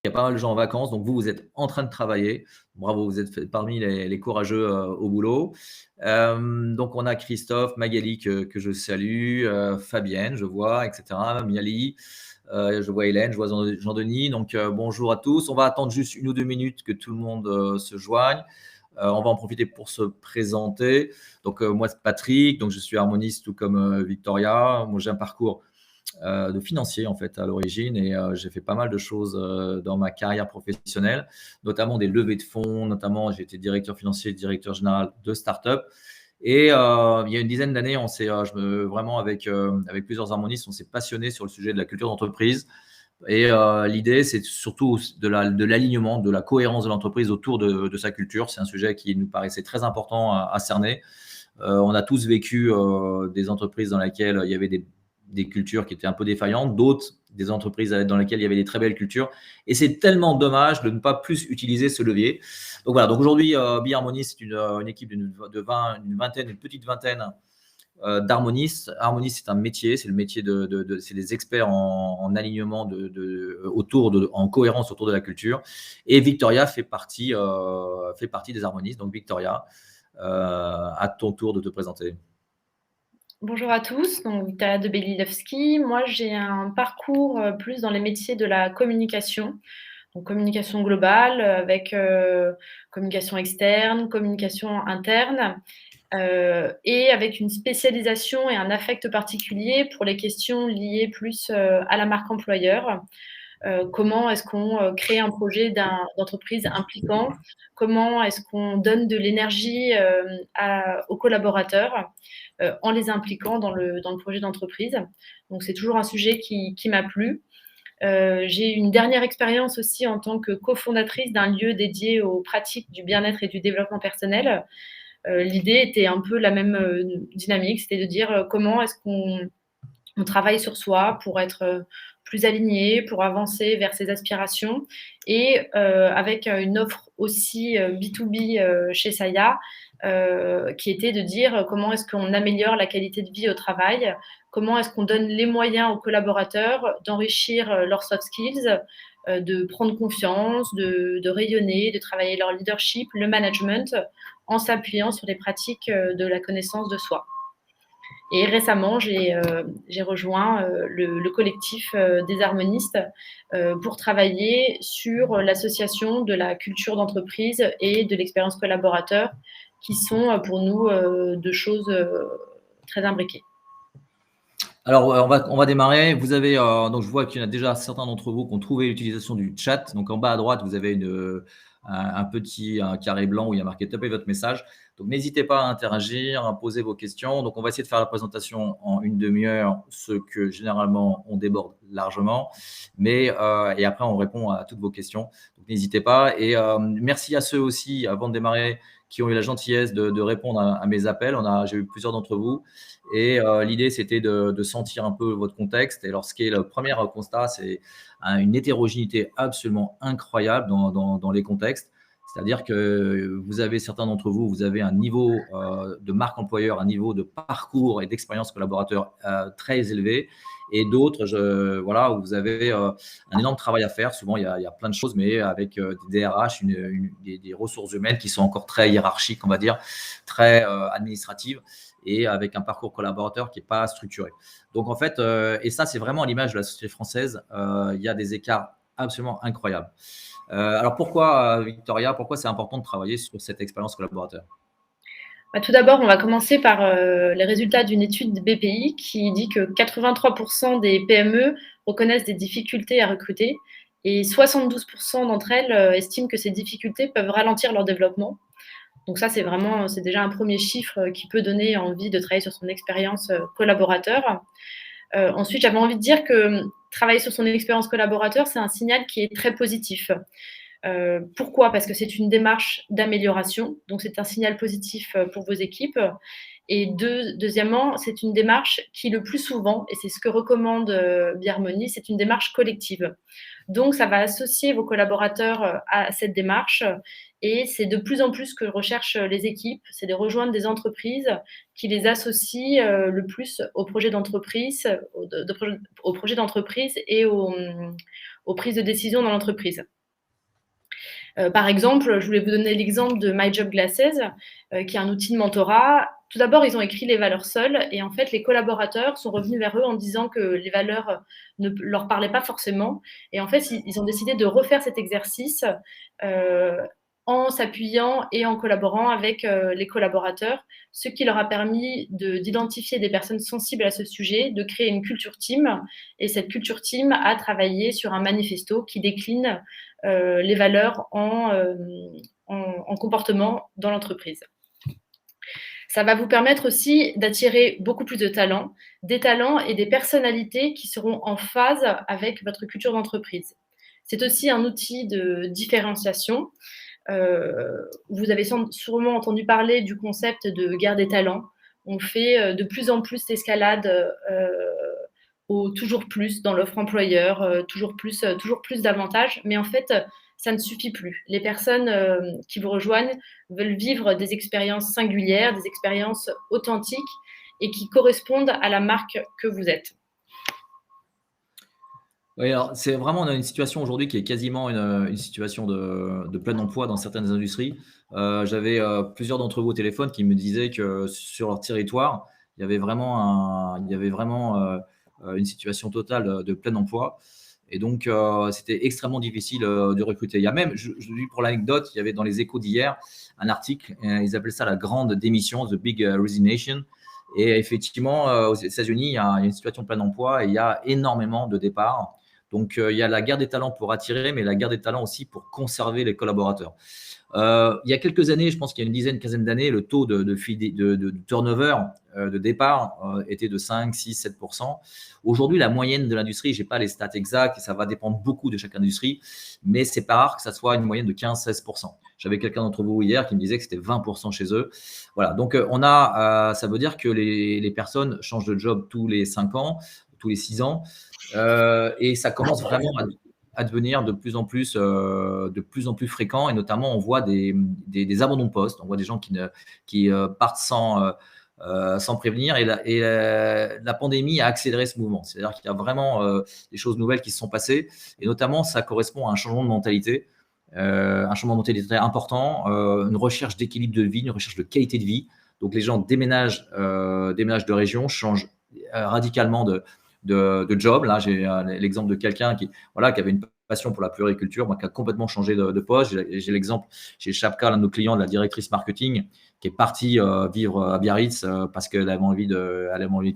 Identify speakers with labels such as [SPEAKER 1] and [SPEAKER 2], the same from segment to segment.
[SPEAKER 1] Il y a pas mal de gens en vacances, donc vous êtes en train de travailler. Bravo, vous êtes parmi les courageux au boulot. Donc on a Christophe, Magali que je salue, Fabienne, je vois, etc. Miali, je vois Hélène, je vois Jean-Denis. Donc bonjour à tous. On va attendre juste 1 ou 2 minutes que tout le monde se joigne. On va en profiter pour se présenter. Donc moi c'est Patrick, donc je suis harmoniste tout comme Victoria. Moi j'ai un parcours de financier en fait à l'origine et j'ai fait pas mal de choses dans ma carrière professionnelle, notamment des levées de fonds, notamment j'ai été directeur financier, directeur général de start-up. Et il y a une dizaine d'années, vraiment avec plusieurs harmonistes, on s'est passionné sur le sujet de la culture d'entreprise. Et l'idée, c'est surtout de l'alignement, de la cohérence de l'entreprise autour de sa culture. C'est un sujet qui nous paraissait très important à cerner. On a tous vécu des entreprises dans lesquelles il y avait des cultures qui étaient un peu défaillantes, d'autres des entreprises dans lesquelles il y avait des très belles cultures. Et c'est tellement dommage de ne pas plus utiliser ce levier. Donc voilà, donc aujourd'hui, Biharmonie, c'est une équipe une petite vingtaine d'harmonistes. Harmoniste, c'est un métier, c'est le métier c'est des experts en alignement en cohérence autour de la culture. Et Victoria fait partie des harmonistes. Donc Victoria, à ton tour de te présenter.
[SPEAKER 2] Bonjour à tous, donc Victoria de Belilevski. Moi, j'ai un parcours plus dans les métiers de la communication, donc communication globale avec communication externe, communication interne, et avec une spécialisation et un affect particulier pour les questions liées plus à la marque employeur. Comment est-ce qu'on crée un projet d'entreprise impliquant? Comment est-ce qu'on donne de l'énergie aux collaborateurs en les impliquant dans le projet d'entreprise? Donc, c'est toujours un sujet qui m'a plu. J'ai une dernière expérience aussi en tant que cofondatrice d'un lieu dédié aux pratiques du bien-être et du développement personnel. L'idée était un peu la même dynamique, c'était de dire comment est-ce qu'on travaille sur soi pour être plus aligné, pour avancer vers ses aspirations. Et avec une offre aussi B2B chez Saya, qui était de dire comment est-ce qu'on améliore la qualité de vie au travail, comment est-ce qu'on donne les moyens aux collaborateurs d'enrichir leurs soft skills, de prendre confiance, de rayonner, de travailler leur leadership, le management, en s'appuyant sur les pratiques de la connaissance de soi. Et récemment, j'ai rejoint le collectif des harmonistes pour travailler sur l'association de la culture d'entreprise et de l'expérience collaborateur, qui sont pour nous deux choses très imbriquées.
[SPEAKER 1] Alors, on va démarrer. Vous avez, donc je vois qu'il y en a déjà certains d'entre vous qui ont trouvé l'utilisation du chat. Donc en bas à droite, vous avez un petit carré blanc où il y a marqué tapez votre message. Donc n'hésitez pas à interagir, à poser vos questions. Donc on va essayer de faire la présentation en une demi-heure, ce que généralement on déborde largement. Et après on répond à toutes vos questions. Donc n'hésitez pas. Et merci à ceux aussi, avant de démarrer, qui ont eu la gentillesse de répondre à mes appels. J'ai eu plusieurs d'entre vous. Et l'idée, c'était de sentir un peu votre contexte. Et alors, ce qui est le premier constat, c'est une hétérogénéité absolument incroyable dans les contextes. C'est-à-dire que vous avez, certains d'entre vous, vous avez un niveau de marque employeur, un niveau de parcours et d'expérience collaborateur très élevé. Et d'autres, voilà, où vous avez un énorme travail à faire. Souvent, il y a plein de choses, mais avec des DRH, des ressources humaines qui sont encore très hiérarchiques, on va dire, très administratives, et avec un parcours collaborateur qui n'est pas structuré. Donc en fait, et ça c'est vraiment à l'image de la société française, il y a des écarts absolument incroyables. Alors pourquoi, Victoria, pourquoi c'est important de travailler sur cette expérience collaborateur?
[SPEAKER 2] Tout d'abord, on va commencer par les résultats d'une étude de BPI qui dit que 83% des PME reconnaissent des difficultés à recruter et 72% d'entre elles estiment que ces difficultés peuvent ralentir leur développement. Donc ça, c'est déjà un premier chiffre qui peut donner envie de travailler sur son expérience collaborateur. Ensuite, j'avais envie de dire que travailler sur son expérience collaborateur, c'est un signal qui est très positif. Pourquoi? Parce que c'est une démarche d'amélioration, donc c'est un signal positif pour vos équipes. Et deuxièmement, c'est une démarche qui, le plus souvent, et c'est ce que recommande Biharmony, c'est une démarche collective. Donc, ça va associer vos collaborateurs à cette démarche et c'est de plus en plus ce que recherchent les équipes, c'est de rejoindre des entreprises qui les associent le plus aux projets d'entreprise, aux projets d'entreprise et aux prises de décision dans l'entreprise. Par exemple, je voulais vous donner l'exemple de My Job Glasses, qui est un outil de mentorat. Tout d'abord, ils ont écrit les valeurs seuls et en fait, les collaborateurs sont revenus vers eux en disant que les valeurs ne leur parlaient pas forcément. Et en fait, ils ont décidé de refaire cet exercice en s'appuyant et en collaborant avec les collaborateurs, ce qui leur a permis d'identifier des personnes sensibles à ce sujet, de créer une culture team. Et cette culture team a travaillé sur un manifesto qui décline les valeurs en comportement dans l'entreprise. Ça va vous permettre aussi d'attirer beaucoup plus de talents, des talents et des personnalités qui seront en phase avec votre culture d'entreprise. C'est aussi un outil de différenciation. Vous avez sûrement entendu parler du concept de guerre des talents. On fait de plus en plus d'escalade au toujours plus dans l'offre employeur, toujours plus d'avantages. Mais en fait, ça ne suffit plus. Les personnes qui vous rejoignent veulent vivre des expériences singulières, des expériences authentiques et qui correspondent à la marque que vous êtes.
[SPEAKER 1] Oui, alors c'est vraiment, on a une situation aujourd'hui qui est quasiment une situation de plein emploi dans certaines industries. J'avais plusieurs d'entre vous au téléphone qui me disaient que sur leur territoire, il y avait vraiment une situation totale de plein emploi. Et donc, c'était extrêmement difficile de recruter. Il y a même, je dis pour l'anecdote, il y avait dans les Échos d'hier un article, ils appellent ça la grande démission, The Big Resignation. Et effectivement, aux États-Unis, il y a une situation de plein emploi et il y a énormément de départs. Donc, il y a la guerre des talents pour attirer, mais la guerre des talents aussi pour conserver les collaborateurs. Il y a quelques années, je pense qu'il y a une dizaine, quinzaine d'années, le taux de turnover, de départ, était de 5, 6, 7%. Aujourd'hui, la moyenne de l'industrie, je n'ai pas les stats exacts, ça va dépendre beaucoup de chaque industrie, mais c'est pas rare que ça soit une moyenne de 15, 16%. J'avais quelqu'un d'entre vous hier qui me disait que c'était 20% chez eux. Voilà, donc ça veut dire que les personnes changent de job tous les 5 ans, tous les 6 ans, et ça commence vraiment à devenir de plus en plus fréquent, et notamment on voit des abandons de poste, on voit des gens qui partent sans prévenir, et la pandémie a accéléré ce mouvement. C'est-à-dire qu'il y a vraiment des choses nouvelles qui se sont passées, et notamment ça correspond à un changement de mentalité, très important, une recherche d'équilibre de vie, une recherche de qualité de vie. Donc les gens déménagent de région, changent radicalement de job. Là, j'ai l'exemple de quelqu'un qui avait une passion pour la puériculture, qui a complètement changé de poste. J'ai l'exemple chez Chapka, l'un de nos clients, de la directrice marketing, qui est partie vivre à Biarritz parce qu'elle avait envie de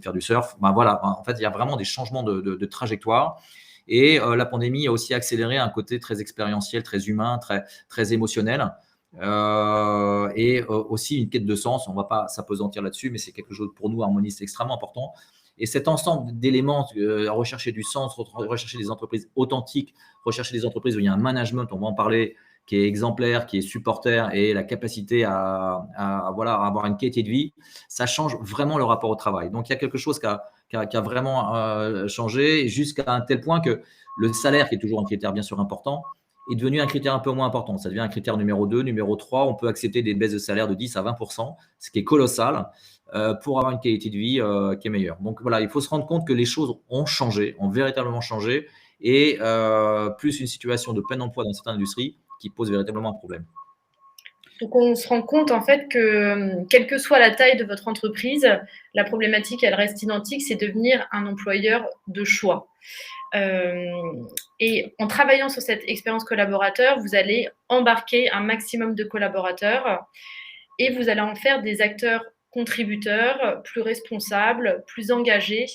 [SPEAKER 1] faire du surf. Voilà, en fait, il y a vraiment des changements de trajectoire. Et la pandémie a aussi accéléré un côté très expérientiel, très humain, très émotionnel. Et aussi une quête de sens. On ne va pas s'apesantir là-dessus, mais c'est quelque chose pour nous, harmonistes, extrêmement important. Et cet ensemble d'éléments, rechercher du sens, rechercher des entreprises authentiques, rechercher des entreprises où il y a un management, on va en parler, qui est exemplaire, qui est supporter, et la capacité à avoir une qualité de vie, ça change vraiment le rapport au travail. Donc, il y a quelque chose qui a vraiment changé, jusqu'à un tel point que le salaire, qui est toujours un critère bien sûr important, est devenu un critère un peu moins important. Ça devient un critère numéro 2, numéro 3. On peut accepter des baisses de salaire de 10 à 20%, ce qui est colossal, pour avoir une qualité de vie qui est meilleure. Donc voilà, il faut se rendre compte que les choses ont changé, ont véritablement changé, et plus une situation de plein emploi dans certaines industries qui pose véritablement un problème.
[SPEAKER 2] Donc, on se rend compte en fait que, quelle que soit la taille de votre entreprise, la problématique, elle reste identique, c'est devenir un employeur de choix. Et en travaillant sur cette expérience collaborateur, vous allez embarquer un maximum de collaborateurs et vous allez en faire des acteurs contributeurs, plus responsables, plus engagés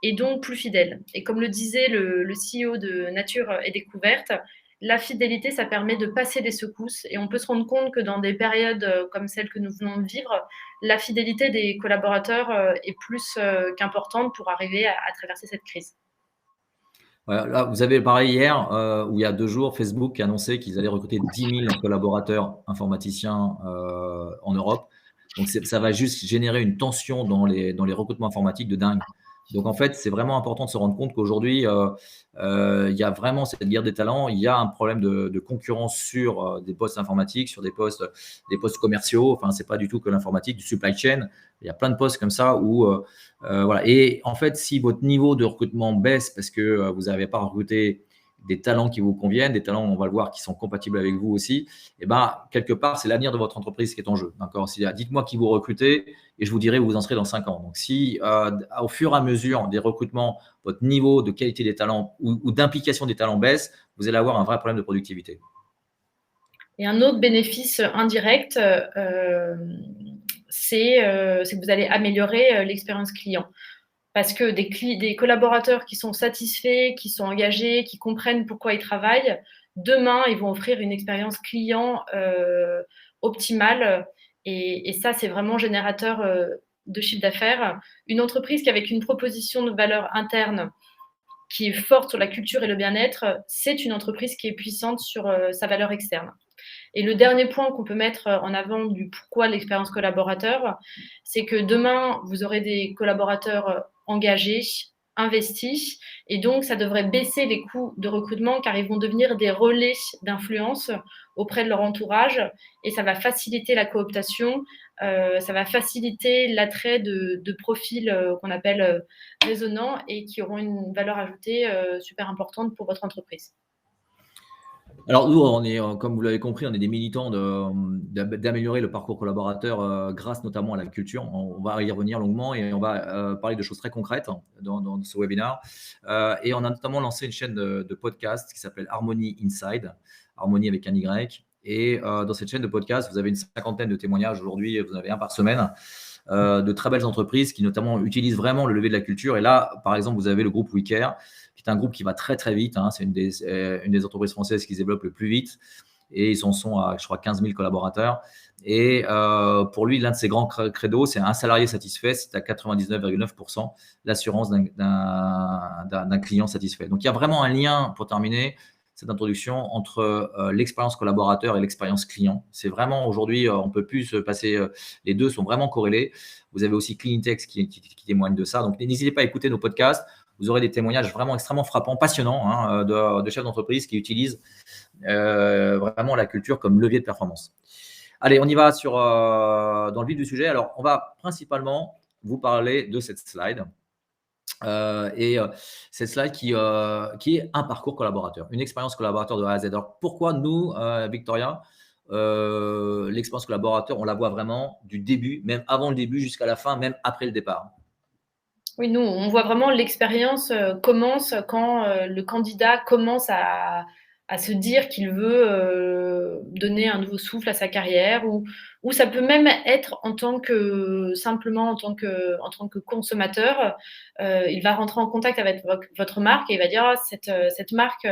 [SPEAKER 2] et donc plus fidèles. Et comme le disait le CEO de Nature et Découverte, la fidélité, ça permet de passer des secousses, et on peut se rendre compte que dans des périodes comme celle que nous venons de vivre, la fidélité des collaborateurs est plus qu'importante pour arriver à traverser cette crise.
[SPEAKER 1] Voilà, là, vous avez pareil hier, ou il y a 2 jours, Facebook a annoncé qu'ils allaient recruter 10 000 collaborateurs informaticiens en Europe. Donc, ça va juste générer une tension dans les recrutements informatiques de dingue. Donc, en fait, c'est vraiment important de se rendre compte qu'aujourd'hui, il y a vraiment cette guerre des talents. Il y a un problème de concurrence sur des postes informatiques, sur des postes commerciaux. Enfin, c'est pas du tout que l'informatique, du supply chain. Il y a plein de postes comme ça où, voilà. Et en fait, si votre niveau de recrutement baisse parce que vous n'avez pas recruté des talents qui vous conviennent, des talents, on va le voir, qui sont compatibles avec vous aussi, et ben, quelque part, c'est l'avenir de votre entreprise qui est en jeu. D'accord ? Dites-moi qui vous recrutez et je vous dirai où vous en serez dans 5 ans. Donc, si au fur et à mesure des recrutements, votre niveau de qualité des talents ou d'implication des talents baisse, vous allez avoir un vrai problème de productivité.
[SPEAKER 2] Et un autre bénéfice indirect, c'est que vous allez améliorer l'expérience client. Parce que des collaborateurs qui sont satisfaits, qui sont engagés, qui comprennent pourquoi ils travaillent, demain, ils vont offrir une expérience client optimale. Et ça, c'est vraiment générateur de chiffre d'affaires. Une entreprise qui, avec une proposition de valeur interne qui est forte sur la culture et le bien-être, c'est une entreprise qui est puissante sur sa valeur externe. Et le dernier point qu'on peut mettre en avant du pourquoi l'expérience collaborateur, c'est que demain, vous aurez des collaborateurs engagés, investis, et donc ça devrait baisser les coûts de recrutement car ils vont devenir des relais d'influence auprès de leur entourage et ça va faciliter la cooptation, ça va faciliter l'attrait de profils qu'on appelle résonnants et qui auront une valeur ajoutée super importante pour votre entreprise.
[SPEAKER 1] Alors nous, on est, comme vous l'avez compris, on est des militants d'améliorer le parcours collaborateur grâce notamment à la culture. On va y revenir longuement et on va parler de choses très concrètes dans ce webinaire. Et on a notamment lancé une chaîne de podcast qui s'appelle Harmony Inside, Harmony avec un Y. Et dans cette chaîne de podcast, vous avez une 50aine de témoignages aujourd'hui, vous en avez un par semaine, de très belles entreprises qui notamment utilisent vraiment le levier de la culture. Et là, par exemple, vous avez le groupe WeCare, qui est un groupe qui va très très vite. C'est une des entreprises françaises qui se développe le plus vite. Et ils en sont à, je crois, 15 000 collaborateurs. Et pour lui, l'un de ses grands credos, c'est un salarié satisfait, c'est à 99,9% l'assurance d'un client satisfait. Donc, il y a vraiment un lien, pour terminer cette introduction, entre l'expérience collaborateur et l'expérience client. C'est vraiment, aujourd'hui, on ne peut plus se passer, les deux sont vraiment corrélés. Vous avez aussi Cleantex qui témoigne de ça. Donc, n'hésitez pas à écouter nos podcasts. Vous aurez des témoignages vraiment extrêmement frappants, passionnants, de chefs d'entreprise qui utilisent vraiment la culture comme levier de performance. Allez, on y va dans le vif du sujet. Alors, on va principalement vous parler de cette slide. Cette slide qui est un parcours collaborateur, une expérience collaborateur de A à Z. Alors, pourquoi nous, Victoria, l'expérience collaborateur, on la voit vraiment du début, même avant le début jusqu'à la fin, même après le départ?
[SPEAKER 2] Oui, nous, on voit vraiment l'expérience commence quand le candidat commence à se dire qu'il veut donner un nouveau souffle à sa carrière ou ça peut même être simplement en tant que consommateur. Il va rentrer en contact avec votre marque et il va dire ah, cette marque,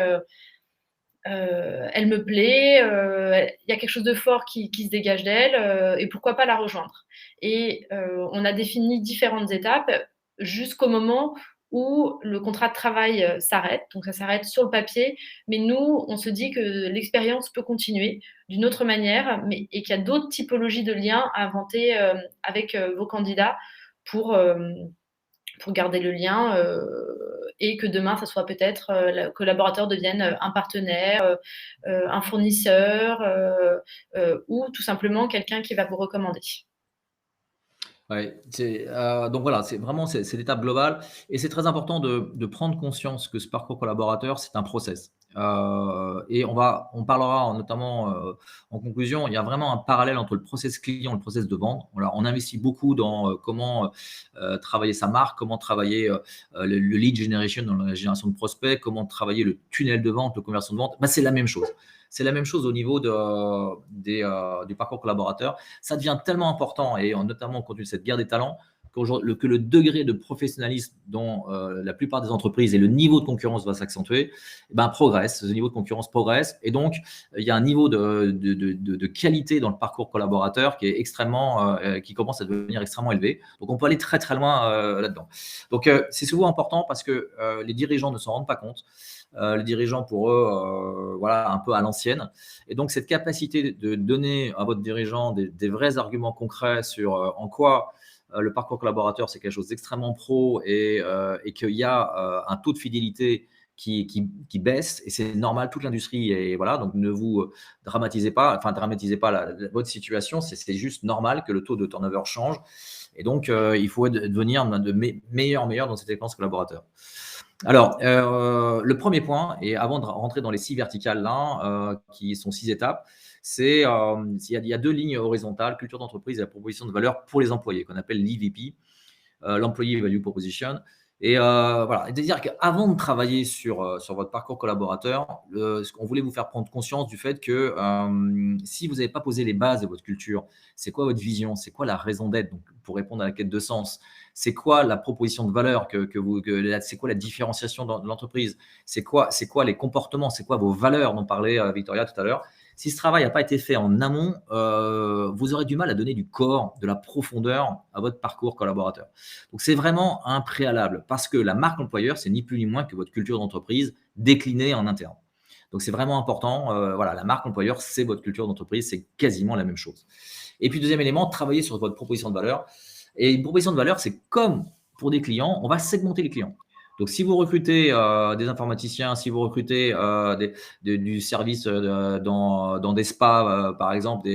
[SPEAKER 2] elle me plaît, il y a quelque chose de fort qui se dégage d'elle et pourquoi pas la rejoindre. Et on a défini différentes étapes jusqu'au moment où le contrat de travail s'arrête. Donc ça s'arrête sur le papier, mais nous, on se dit que l'expérience peut continuer d'une autre manière et qu'il y a d'autres typologies de liens à inventer avec vos candidats pour garder le lien et que demain, ça soit peut-être le collaborateur devienne un partenaire, un fournisseur ou tout simplement quelqu'un qui va vous recommander.
[SPEAKER 1] Ouais, donc voilà, c'est vraiment c'est l'étape globale et c'est très important de prendre conscience que ce parcours collaborateur, c'est un process. Et on parlera notamment en conclusion, il y a vraiment un parallèle entre le process client et le process de vente. Voilà, on investit beaucoup dans comment travailler sa marque, comment travailler le lead generation dans la génération de prospects, comment travailler le tunnel de vente, le conversion de vente. Ben, c'est la même chose. C'est la même chose au niveau du parcours collaborateur. Ça devient tellement important, et notamment au contenu de cette guerre des talents, que le degré de professionnalisme dont la plupart des entreprises et le niveau de concurrence va s'accentuer, progresse. Ce niveau de concurrence progresse. Et donc, il y a un niveau de qualité dans le parcours collaborateur qui est qui commence à devenir extrêmement élevé. Donc, on peut aller très, très loin là-dedans. Donc, c'est souvent important parce que les dirigeants ne s'en rendent pas compte. Les dirigeants, pour eux, voilà, un peu à l'ancienne. Et donc, cette capacité de donner à votre dirigeant des vrais arguments concrets sur en quoi le parcours collaborateur, c'est quelque chose d'extrêmement pro et qu'il y a un taux de fidélité qui baisse, et c'est normal, toute l'industrie, et voilà, donc ne vous dramatisez pas votre situation, c'est juste normal que le taux de turnover change, et donc il faut devenir de meilleur en meilleur dans cette expérience collaborateur. Alors, le premier point, et avant de rentrer dans les 6 verticales là, qui sont 6 étapes, c'est il y a 2 lignes horizontales, culture d'entreprise et la proposition de valeur pour les employés, qu'on appelle l'EVP, l'Employee Value Proposition. Et voilà, c'est-à-dire qu'avant de travailler sur votre parcours collaborateur, on voulait vous faire prendre conscience du fait que si vous n'avez pas posé les bases de votre culture, c'est quoi votre vision, c'est quoi la raison d'être, donc pour répondre à la quête de sens, c'est quoi la proposition de valeur c'est quoi la différenciation de l'entreprise, c'est quoi les comportements, c'est quoi vos valeurs dont parlait Victoria tout à l'heure. Si ce travail n'a pas été fait en amont, vous aurez du mal à donner du corps, de la profondeur à votre parcours collaborateur. Donc, c'est vraiment un préalable, parce que la marque employeur, c'est ni plus ni moins que votre culture d'entreprise déclinée en interne. Donc, c'est vraiment important. Voilà, la marque employeur, c'est votre culture d'entreprise, c'est quasiment la même chose. Et puis, deuxième élément, travailler sur votre proposition de valeur. Et une proposition de valeur, c'est comme pour des clients, on va segmenter les clients. Donc, si vous recrutez des informaticiens, si vous recrutez du service dans des spas, par exemple,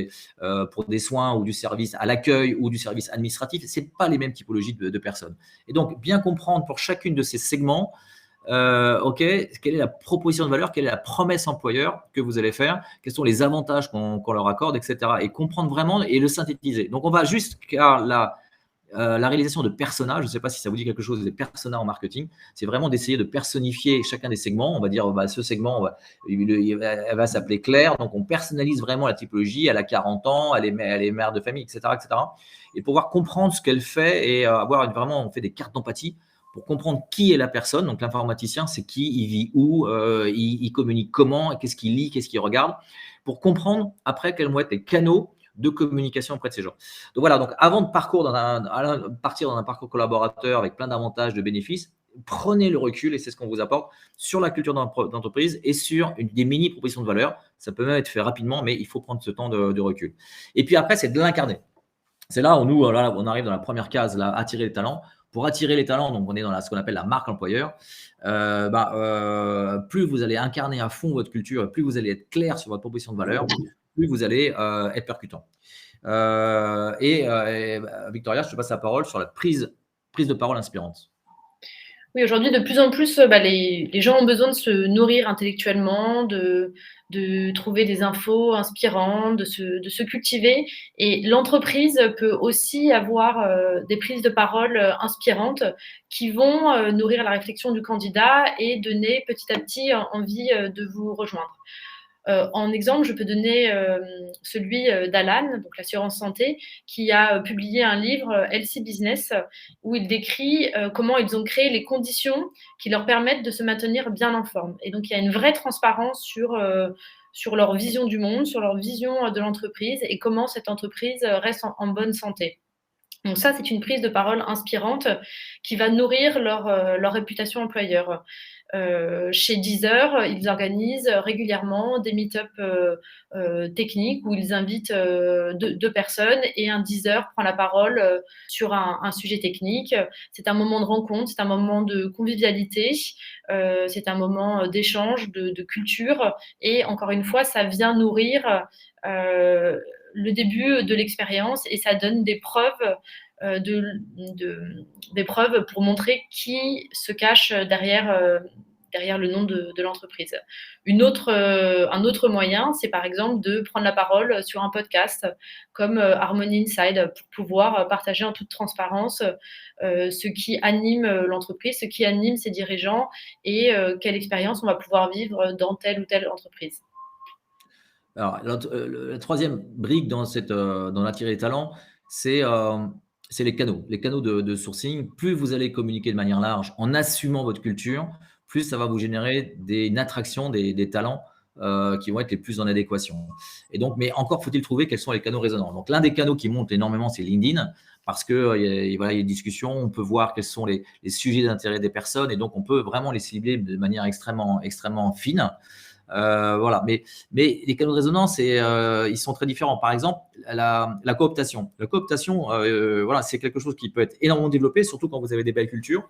[SPEAKER 1] pour des soins, ou du service à l'accueil, ou du service administratif, ce n'est pas les mêmes typologies de personnes. Et donc, bien comprendre pour chacune de ces segments, quelle est la proposition de valeur, quelle est la promesse employeur que vous allez faire, quels sont les avantages qu'on leur accorde, etc. Et comprendre vraiment et le synthétiser. Donc, on va jusqu'à la réalisation de personas. Je ne sais pas si ça vous dit quelque chose, des personas en marketing. C'est vraiment d'essayer de personnifier chacun des segments. On va dire, ce segment, elle va s'appeler Claire. Donc, on personnalise vraiment la typologie. Elle a 40 ans, elle est mère de famille, etc., etc. Et pouvoir comprendre ce qu'elle fait et on fait des cartes d'empathie pour comprendre qui est la personne. Donc, l'informaticien, c'est qui, il vit où, il communique comment, qu'est-ce qu'il lit, qu'est-ce qu'il regarde, pour comprendre après quels vont être les canaux de communication auprès de ces gens. Donc voilà, donc avant de partir dans un parcours collaborateur avec plein d'avantages, de bénéfices, prenez le recul, et c'est ce qu'on vous apporte, sur la culture d'entreprise et sur des mini propositions de valeur. Ça peut même être fait rapidement, mais il faut prendre ce temps de recul. Et puis après, c'est de l'incarner. C'est là où nous, on arrive dans la première case, là, attirer les talents. Pour attirer les talents, donc on est dans ce qu'on appelle la marque employeur. Plus vous allez incarner à fond votre culture, plus vous allez être clair sur votre proposition de valeur, plus vous allez être percutant. Victoria, je te passe la parole sur la prise de parole inspirante.
[SPEAKER 2] Oui, aujourd'hui, de plus en plus, les gens ont besoin de se nourrir intellectuellement, de trouver des infos inspirantes, de se cultiver. Et l'entreprise peut aussi avoir des prises de parole inspirantes qui vont nourrir la réflexion du candidat et donner petit à petit envie de vous rejoindre. En exemple, je peux donner celui d'Alan, donc l'assurance santé, qui a publié un livre, Healthy Business, où il décrit comment ils ont créé les conditions qui leur permettent de se maintenir bien en forme. Et donc, il y a une vraie transparence sur leur vision du monde, sur leur vision de l'entreprise et comment cette entreprise reste en bonne santé. Donc ça, c'est une prise de parole inspirante qui va nourrir leur réputation employeur. Chez Deezer, ils organisent régulièrement des meet-up techniques où ils invitent deux personnes, et un Deezer prend la parole sur un sujet technique. C'est un moment de rencontre, c'est un moment de convivialité, c'est un moment d'échange, de culture, et encore une fois, ça vient nourrir le début de l'expérience, et ça donne des preuves des preuves pour montrer qui se cache derrière le nom de l'entreprise. Un autre moyen, c'est par exemple de prendre la parole sur un podcast comme Harmony Inside, pour pouvoir partager en toute transparence ce qui anime l'entreprise, ce qui anime ses dirigeants, et quelle expérience on va pouvoir vivre dans telle ou telle entreprise.
[SPEAKER 1] Alors, la troisième brique dans l'attirer les talents, c'est c'est les canaux. Les canaux de sourcing, plus vous allez communiquer de manière large en assumant votre culture, plus ça va vous générer une attraction, des talents qui vont être les plus en adéquation. Et donc, mais encore faut-il trouver quels sont les canaux résonants. Donc, l'un des canaux qui monte énormément, c'est LinkedIn, parce que voilà, il y a des discussions, on peut voir quels sont les sujets d'intérêt des personnes, et donc on peut vraiment les cibler de manière extrêmement, extrêmement fine. Voilà. Mais les canaux de résonance, ils sont très différents. Par exemple, la cooptation. La cooptation, voilà, c'est quelque chose qui peut être énormément développé, surtout quand vous avez des belles cultures.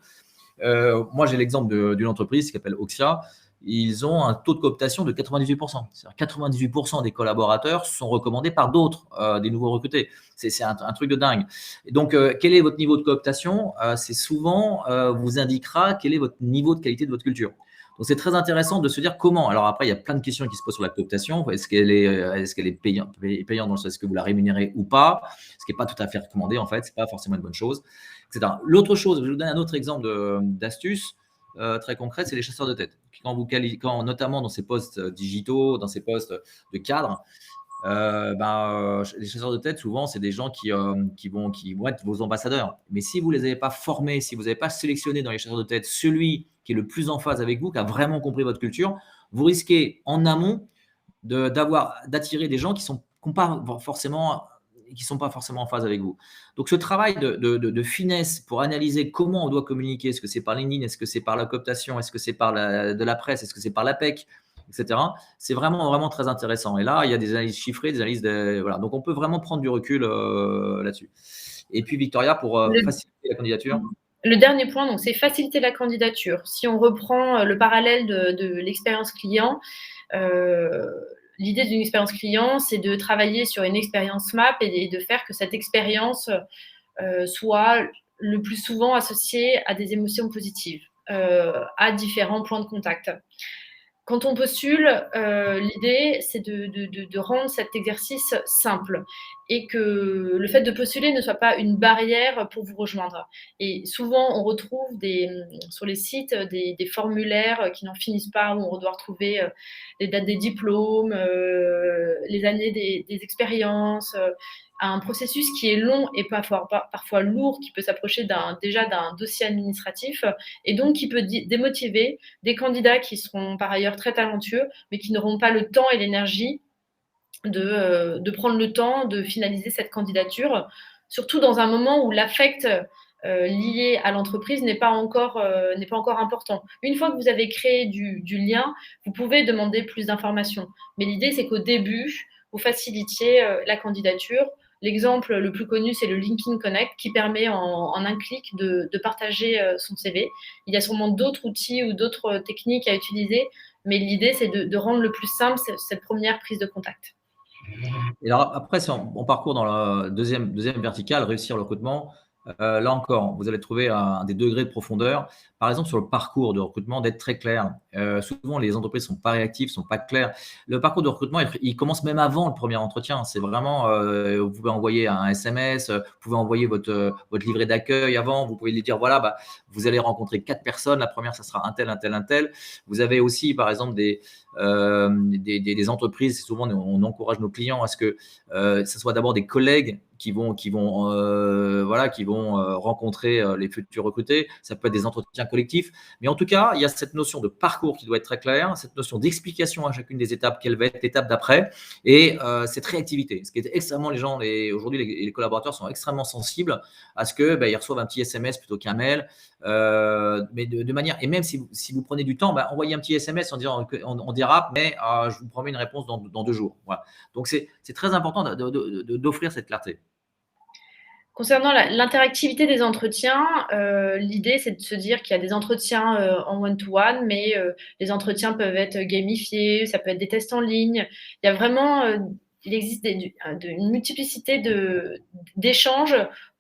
[SPEAKER 1] Moi, j'ai l'exemple d'une entreprise qui s'appelle Oxia. Ils ont un taux de cooptation de 98%. C'est-à-dire 98% des collaborateurs sont recommandés par d'autres, des nouveaux recrutés. C'est un truc de dingue. Et donc, quel est votre niveau de cooptation? C'est souvent vous indiquera quel est votre niveau de qualité de votre culture. Donc, c'est très intéressant de se dire comment. Alors après, il y a plein de questions qui se posent sur la cooptation. Est-ce qu'elle est payante dans le sens, est-ce que vous la rémunérez ou pas? Ce qui n'est pas tout à fait recommandé, en fait. Ce n'est pas forcément une bonne chose, etc. L'autre chose, je vous donne un autre exemple d'astuce très concrète, c'est les chasseurs de tête. Notamment dans ces postes digitaux, dans ces postes de cadre, les chasseurs de tête, souvent, c'est des gens qui vont être vos ambassadeurs. Mais si vous ne les avez pas formés, si vous n'avez pas sélectionné dans les chasseurs de tête celui qui est le plus en phase avec vous, qui a vraiment compris votre culture, vous risquez en amont d'attirer des gens qui ne sont pas forcément en phase avec vous. Donc, ce travail de finesse pour analyser comment on doit communiquer, est-ce que c'est par LinkedIn, est-ce que c'est par la cooptation, est-ce que c'est par de la presse, est-ce que c'est par l'APEC, etc. C'est vraiment, vraiment très intéressant. Et là, il y a des analyses chiffrées, des analyses voilà. Donc, on peut vraiment prendre du recul là-dessus. Et puis, Victoria, pour faciliter la candidature.
[SPEAKER 2] Le dernier point, donc, c'est faciliter la candidature. Si on reprend le parallèle de l'expérience client, l'idée d'une expérience client, c'est de travailler sur une expérience map et de faire que cette expérience soit le plus souvent associée à des émotions positives, à différents points de contact. Quand on postule, l'idée, c'est de rendre cet exercice simple et que le fait de postuler ne soit pas une barrière pour vous rejoindre. Et souvent, on retrouve sur les sites des formulaires qui n'en finissent pas, où on doit retrouver les dates des diplômes, les années des expériences, un processus qui est long et parfois lourd, qui peut s'approcher déjà d'un dossier administratif, et donc qui peut démotiver des candidats qui seront par ailleurs très talentueux, mais qui n'auront pas le temps et l'énergie de prendre le temps de finaliser cette candidature, surtout dans un moment où l'affect lié à l'entreprise n'est pas encore important. Une fois que vous avez créé du lien, vous pouvez demander plus d'informations. Mais l'idée, c'est qu'au début, vous facilitiez la candidature. L'exemple le plus connu, c'est le LinkedIn Connect qui permet en un clic de partager son CV. Il y a sûrement d'autres outils ou d'autres techniques à utiliser, mais l'idée, c'est de rendre le plus simple cette première prise de contact.
[SPEAKER 1] Et alors après, si on parcourt dans la deuxième verticale, réussir le recrutement, là encore, vous allez trouver des degrés de profondeur. Par exemple, sur le parcours de recrutement, d'être très clair. Souvent, les entreprises ne sont pas réactives, ne sont pas claires. Le parcours de recrutement, il commence même avant le premier entretien. C'est vraiment, vous pouvez envoyer un SMS, vous pouvez envoyer votre livret d'accueil avant. Vous pouvez lui dire, voilà, vous allez rencontrer 4 personnes. La première, ça sera un tel, un tel, un tel. Vous avez aussi, par exemple, des entreprises. Souvent, on encourage nos clients à ce que ce soit d'abord des collègues qui vont rencontrer les futurs recrutés. Ça peut être des entretiens collectifs. Mais en tout cas, il y a cette notion de parcours qui doit être très claire, cette notion d'explication à chacune des étapes, quelle va être l'étape d'après, et cette réactivité. Ce qui est extrêmement, aujourd'hui, les collaborateurs sont extrêmement sensibles à ce qu'ils reçoivent un petit SMS plutôt qu'un mail. Mais de manière, et même si vous prenez du temps, envoyez un petit SMS en disant on dérape, mais je vous promets une réponse dans 2 jours. Voilà. Donc c'est très important d'offrir cette clarté.
[SPEAKER 2] Concernant l'interactivité des entretiens, l'idée, c'est de se dire qu'il y a des entretiens en one-to-one, mais les entretiens peuvent être gamifiés, ça peut être des tests en ligne. Il y a vraiment, il existe une multiplicité d'échanges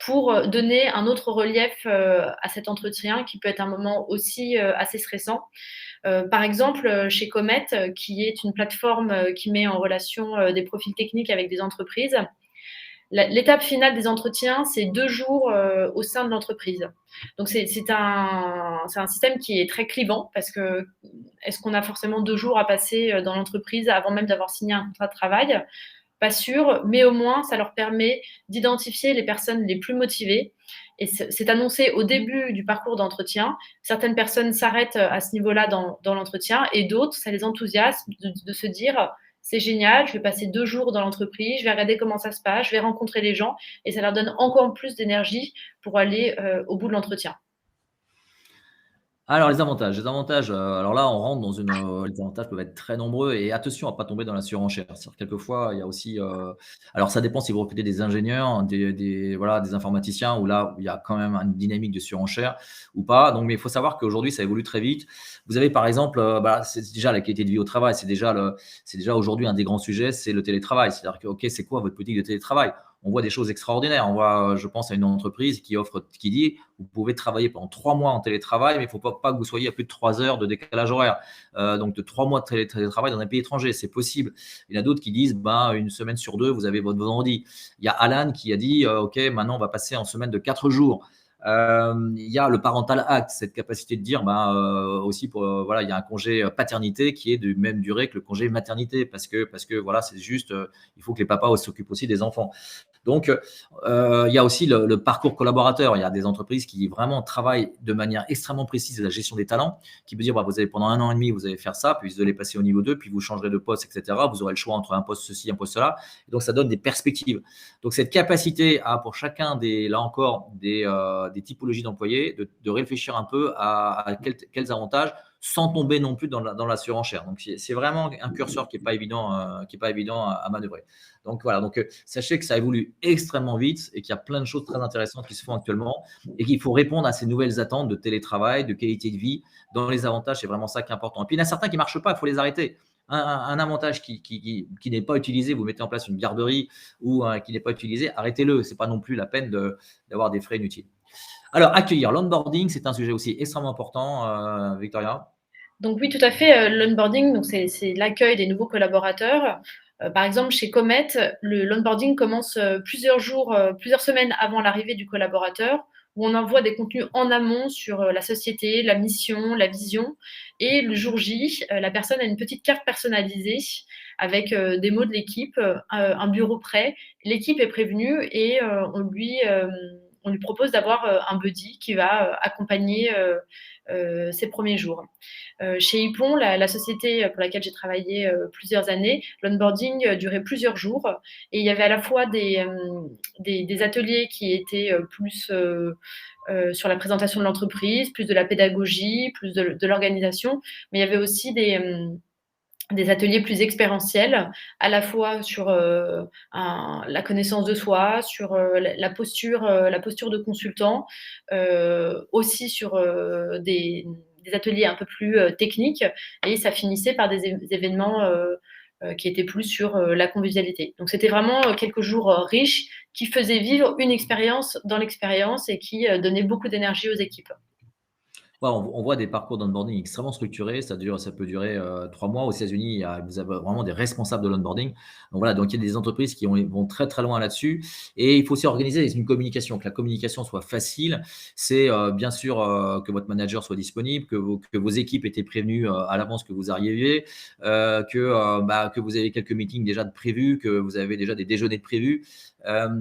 [SPEAKER 2] pour donner un autre relief à cet entretien qui peut être un moment aussi assez stressant. Par exemple, chez Comet, qui est une plateforme qui met en relation des profils techniques avec des entreprises, l'étape finale des entretiens, c'est 2 jours au sein de l'entreprise. Donc, c'est un système qui est très clivant parce que est-ce qu'on a forcément 2 jours à passer dans l'entreprise avant même d'avoir signé un contrat de travail? pas sûr, mais au moins, ça leur permet d'identifier les personnes les plus motivées. Et c'est annoncé au début du parcours d'entretien. Certaines personnes s'arrêtent à ce niveau-là dans l'entretien et d'autres, ça les enthousiasme de se dire c'est génial, je vais passer 2 jours dans l'entreprise, je vais regarder comment ça se passe, je vais rencontrer les gens et ça leur donne encore plus d'énergie pour aller au bout de l'entretien.
[SPEAKER 1] Alors les avantages, alors là, on rentre dans une, les avantages peuvent être très nombreux et attention à pas tomber dans la surenchère. C'est-à-dire quelquefois, il y a aussi, alors ça dépend si vous recrutez des ingénieurs, des voilà, des informaticiens où là, où il y a quand même une dynamique de surenchère ou pas. Donc mais il faut savoir qu'aujourd'hui, ça évolue très vite. Vous avez par exemple, bah, c'est déjà la qualité de vie au travail, c'est déjà aujourd'hui un des grands sujets, c'est le télétravail. C'est-à-dire que, OK, c'est quoi votre politique de télétravail? On voit des choses extraordinaires. On voit, je pense à une entreprise qui dit vous pouvez travailler pendant 3 mois en télétravail, mais il ne faut pas que vous soyez à plus de 3 heures de décalage horaire. Donc de 3 mois de télétravail dans un pays étranger, c'est possible. Il y en a d'autres qui disent ben, une semaine sur deux, vous avez votre vendredi. Il y a Alan qui a dit OK, maintenant on va passer en semaine de 4 jours. Il y a le parental act, cette capacité de dire ben, aussi pour, voilà, il y a un congé paternité qui est de même durée que le congé maternité parce que voilà, c'est juste, il faut que les papas s'occupent aussi des enfants. Donc, il y a aussi le parcours collaborateur. Il y a des entreprises qui vraiment travaillent de manière extrêmement précise la gestion des talents, qui veut dire, bah, vous avez pendant 1 an et demi, vous allez faire ça, puis vous allez passer au niveau 2, puis vous changerez de poste, etc. Vous aurez le choix entre un poste ceci, un poste cela. Et donc, ça donne des perspectives. Donc, cette capacité à, pour chacun là encore, des typologies d'employés, de réfléchir un peu à quels avantages sans tomber non plus dans la surenchère. Donc, c'est vraiment un curseur qui n'est pas évident, à manœuvrer. Donc voilà, donc sachez que ça évolue extrêmement vite et qu'il y a plein de choses très intéressantes qui se font actuellement et qu'il faut répondre à ces nouvelles attentes de télétravail, de qualité de vie. Dans les avantages, c'est vraiment ça qui est important. Et puis il y en a certains qui ne marchent pas, il faut les arrêter. Un avantage qui n'est pas utilisé, vous mettez en place une garderie ou qui n'est pas utilisé, arrêtez-le. Ce n'est pas non plus la peine d'avoir des frais inutiles. Alors, accueillir, l'onboarding, c'est un sujet aussi extrêmement important, Victoria.
[SPEAKER 2] Donc oui, tout à fait, l'onboarding, donc c'est l'accueil des nouveaux collaborateurs. Par exemple, chez Comet, l'onboarding commence plusieurs jours, plusieurs semaines avant l'arrivée du collaborateur, où on envoie des contenus en amont sur la société, la mission, la vision. Et le jour J, la personne a une petite carte personnalisée avec des mots de l'équipe, un bureau prêt. L'équipe est prévenue et on lui propose d'avoir un buddy qui va accompagner ses premiers jours. Chez Ypon, la société pour laquelle j'ai travaillé plusieurs années, l'onboarding durait plusieurs jours et il y avait à la fois des ateliers qui étaient plus sur la présentation de l'entreprise, plus de la pédagogie, plus de l'organisation, mais il y avait aussi des ateliers plus expérientiels, à la fois sur la connaissance de soi, sur la posture de consultant, aussi sur des ateliers un peu plus techniques, et ça finissait par des événements qui étaient plus sur la convivialité. Donc c'était vraiment quelques jours riches qui faisaient vivre une expérience dans l'expérience et qui donnaient beaucoup d'énergie aux équipes.
[SPEAKER 1] Ouais, on voit des parcours d'onboarding extrêmement structurés. Ça peut durer 3 mois. Aux États-Unis, vous avez vraiment des responsables de l'onboarding. Donc voilà, donc il y a des entreprises qui vont très très loin là-dessus. Et il faut aussi organiser une communication, que la communication soit facile. C'est bien sûr que votre manager soit disponible, que vos équipes étaient prévenues à l'avance que vous arriviez, que vous avez quelques meetings déjà de prévus, que vous avez déjà des déjeuners de prévus,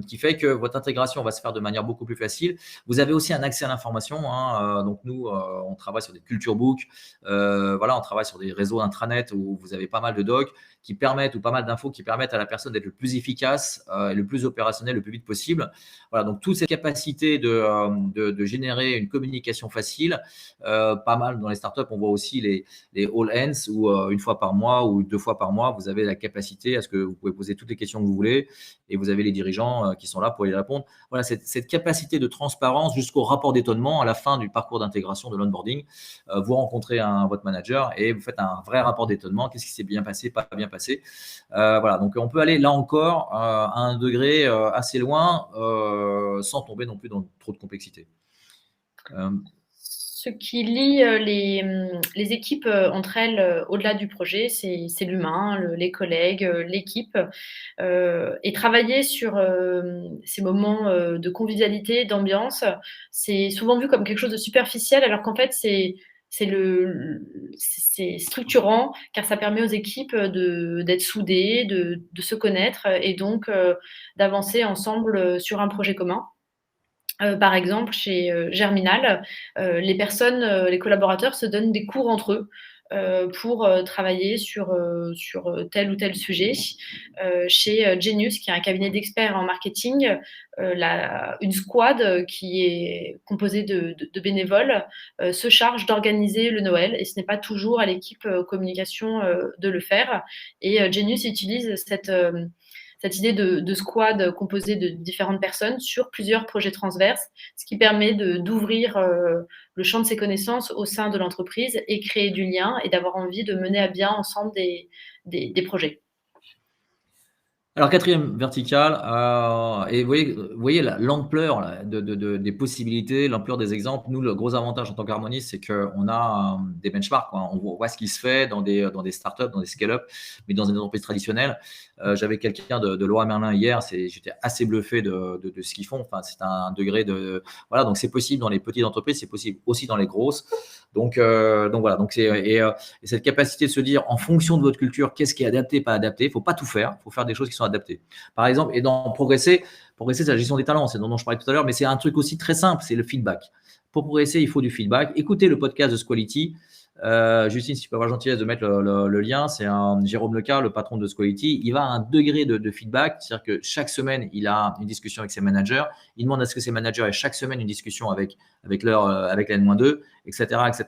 [SPEAKER 1] qui fait que votre intégration va se faire de manière beaucoup plus facile. Vous avez aussi un accès à l'information, hein, donc nous, on travaille sur des culture books, voilà, on travaille sur des réseaux intranet où vous avez pas mal de docs qui permettent, ou pas mal d'infos qui permettent à la personne d'être le plus efficace et le plus opérationnel le plus vite possible. Voilà, donc toutes ces capacités de générer une communication facile, pas mal dans les startups, on voit aussi les all hands où une fois par mois ou 2 fois par mois, vous avez la capacité à ce que vous pouvez poser toutes les questions que vous voulez et vous avez les dirigeants qui sont là pour y répondre. Voilà, cette capacité de transparence jusqu'au rapport d'étonnement à la fin du parcours d'intégration de l'onboarding. Vous rencontrez votre manager et vous faites un vrai rapport d'étonnement. Qu'est-ce qui s'est bien passé, pas bien passé. Voilà, donc on peut aller là encore à un degré assez loin sans tomber non plus dans trop de complexité.
[SPEAKER 2] Ce qui lie les équipes entre elles au-delà du projet, c'est l'humain, les collègues, l'équipe. Et travailler sur ces moments de convivialité, d'ambiance, c'est souvent vu comme quelque chose de superficiel, alors qu'en fait, c'est structurant car ça permet aux équipes d'être soudées, de se connaître et donc d'avancer ensemble sur un projet commun. Par exemple, chez Germinal, les collaborateurs se donnent des cours entre eux pour travailler sur tel ou tel sujet. Chez Genius, qui est un cabinet d'experts en marketing, une squad qui est composée de bénévoles se charge d'organiser le Noël et ce n'est pas toujours à l'équipe communication de le faire. Et Genius utilise cette idée de squad composé de différentes personnes sur plusieurs projets transverses, ce qui permet d'ouvrir le champ de ses connaissances au sein de l'entreprise et créer du lien et d'avoir envie de mener à bien ensemble des projets.
[SPEAKER 1] Alors, quatrième verticale, et vous voyez l'ampleur là, des possibilités, l'ampleur des exemples. Nous, le gros avantage en tant qu'harmoniste, c'est qu'on a des benchmarks, quoi. On voit ce qui se fait dans des startups, dans des scale-up, mais dans une entreprise traditionnelle. J'avais quelqu'un de Leroy Merlin hier, j'étais assez bluffé de ce qu'ils font. Enfin, c'est un degré de. Voilà, donc c'est possible dans les petites entreprises, c'est possible aussi dans les grosses. Donc voilà, et cette capacité de se dire en fonction de votre culture, qu'est-ce qui est adapté, pas adapté. Il ne faut pas tout faire, il faut faire des choses qui sont adaptées. Par exemple, et dans progresser, c'est la gestion des talents, c'est dont je parlais tout à l'heure, mais c'est un truc aussi très simple, c'est le feedback. Pour progresser, il faut du feedback. Écoutez le podcast de Squality. Justine, si tu peux avoir la gentillesse de mettre le lien, c'est Jérôme Lecar, le patron de Squality. Il va à un degré de feedback, c'est-à-dire que chaque semaine, il a une discussion avec ses managers. Il demande à ce que ses managers aient chaque semaine une discussion avec la N-2, etc., etc.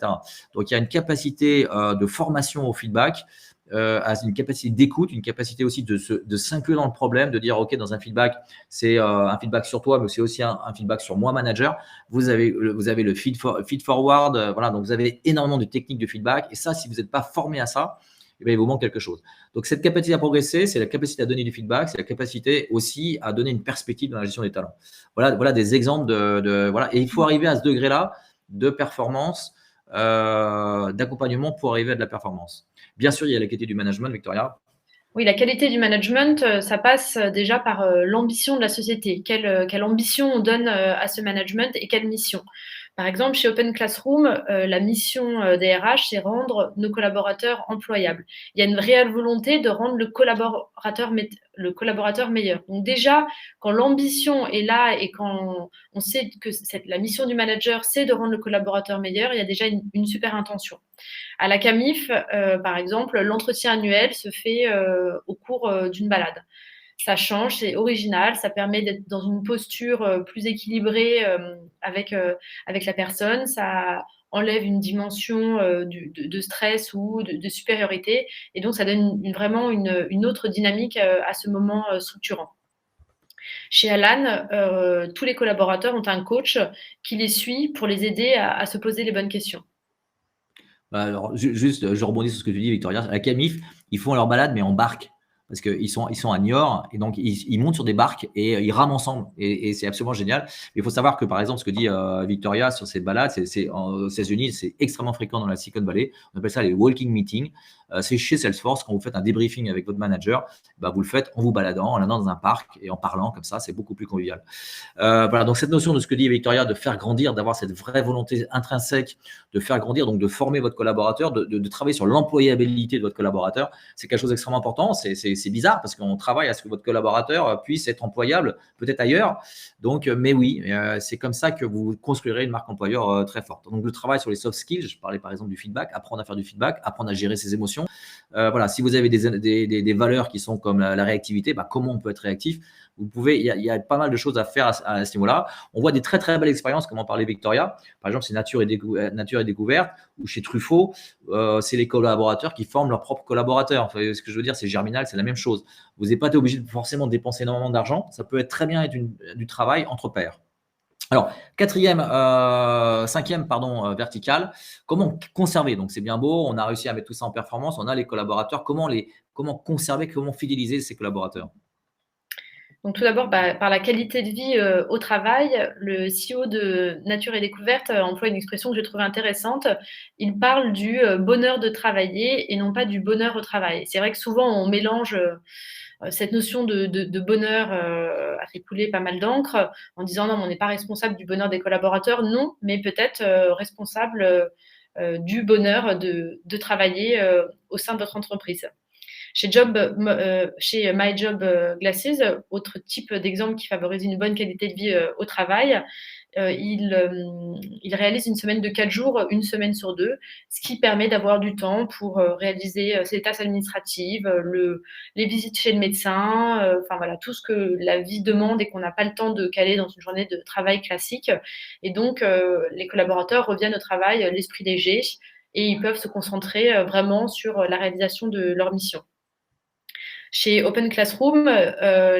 [SPEAKER 1] Donc, il y a une capacité de formation au feedback, une capacité d'écoute, une capacité aussi de s'inclure dans le problème, de dire, OK, dans un feedback, c'est un feedback sur toi, mais c'est aussi un feedback sur moi, manager. Vous avez le feed forward, voilà, donc vous avez énormément de techniques de feedback. Et ça, si vous n'êtes pas formé à ça, eh bien, il vous manque quelque chose. Donc, cette capacité à progresser, c'est la capacité à donner du feedback, c'est la capacité aussi à donner une perspective dans la gestion des talents. Voilà des exemples voilà. Et il faut arriver à ce degré-là de performance, d'accompagnement pour arriver à de la performance. Bien sûr, il y a la qualité du management, Victoria.
[SPEAKER 2] Oui, la qualité du management, ça passe déjà par l'ambition de la société. Quelle ambition on donne à ce management et quelle mission. Par exemple, chez Open Classroom, la mission des RH, c'est rendre nos collaborateurs employables. Il y a une réelle volonté de rendre le collaborateur meilleur. Donc déjà, quand l'ambition est là et quand on sait que la mission du manager, c'est de rendre le collaborateur meilleur, il y a déjà une super intention. À la CAMIF, par exemple, l'entretien annuel se fait au cours d'une balade. Ça change, c'est original, ça permet d'être dans une posture plus équilibrée avec la personne, ça enlève une dimension de stress ou de supériorité et donc ça donne vraiment une autre dynamique à ce moment structurant. Chez Alan, tous les collaborateurs ont un coach qui les suit pour les aider à se poser les bonnes questions.
[SPEAKER 1] Alors, juste, je rebondis sur ce que tu dis, Victoria. À la CAMIF, ils font leur balade, mais en barque. Parce qu'ils sont à Niort, et donc ils montent sur des barques et ils rament ensemble. Et c'est absolument génial. Il faut savoir que, par exemple, ce que dit Victoria sur cette balade, c'est aux États-Unis, c'est extrêmement fréquent dans la Silicon Valley. On appelle ça les walking meetings. C'est chez Salesforce, quand vous faites un débriefing avec votre manager, vous le faites en vous baladant, en allant dans un parc et en parlant comme ça, c'est beaucoup plus convivial. Voilà, donc cette notion de ce que dit Victoria, de faire grandir, d'avoir cette vraie volonté intrinsèque de faire grandir, donc de former votre collaborateur, de travailler sur l'employabilité de votre collaborateur, c'est quelque chose d'extrêmement important. C'est bizarre parce qu'on travaille à ce que votre collaborateur puisse être employable peut-être ailleurs. Donc, mais oui, c'est comme ça que vous construirez une marque employeur très forte. Donc, le travail sur les soft skills, je parlais par exemple du feedback, apprendre à faire du feedback, apprendre à gérer ses émotions. Voilà, si vous avez des valeurs qui sont comme la réactivité, comment on peut être réactif? Vous pouvez, il y a pas mal de choses à faire à ce niveau-là. On voit des très très belles expériences, comme en parlait Victoria. Par exemple, c'est Nature et Découverte, ou chez Truffaut, c'est les collaborateurs qui forment leurs propres collaborateurs. Enfin, ce que je veux dire, c'est Germinal, c'est la même chose. Vous n'êtes pas obligé de forcément dépenser énormément d'argent. Ça peut être très bien être du travail entre pairs. Alors, cinquième, verticale, comment conserver? Donc, c'est bien beau, on a réussi à mettre tout ça en performance, on a les collaborateurs. Comment conserver, comment fidéliser ces collaborateurs?
[SPEAKER 2] Donc tout d'abord, par la qualité de vie au travail, le CEO de Nature et Découverte emploie une expression que j'ai trouvée intéressante. Il parle du bonheur de travailler et non pas du bonheur au travail. C'est vrai que souvent on mélange cette notion de bonheur a fait couler pas mal d'encre en disant non, mais on n'est pas responsable du bonheur des collaborateurs. Non, mais peut-être responsable du bonheur de travailler au sein de votre entreprise. Chez My Job Glasses, autre type d'exemple qui favorise une bonne qualité de vie au travail, il réalise une semaine de 4 jours, une semaine sur 2, ce qui permet d'avoir du temps pour réaliser ses tâches administratives, les visites chez le médecin, enfin voilà, tout ce que la vie demande et qu'on n'a pas le temps de caler dans une journée de travail classique. Et donc, les collaborateurs reviennent au travail l'esprit léger et ils peuvent se concentrer vraiment sur la réalisation de leur mission. Chez Open Classroom,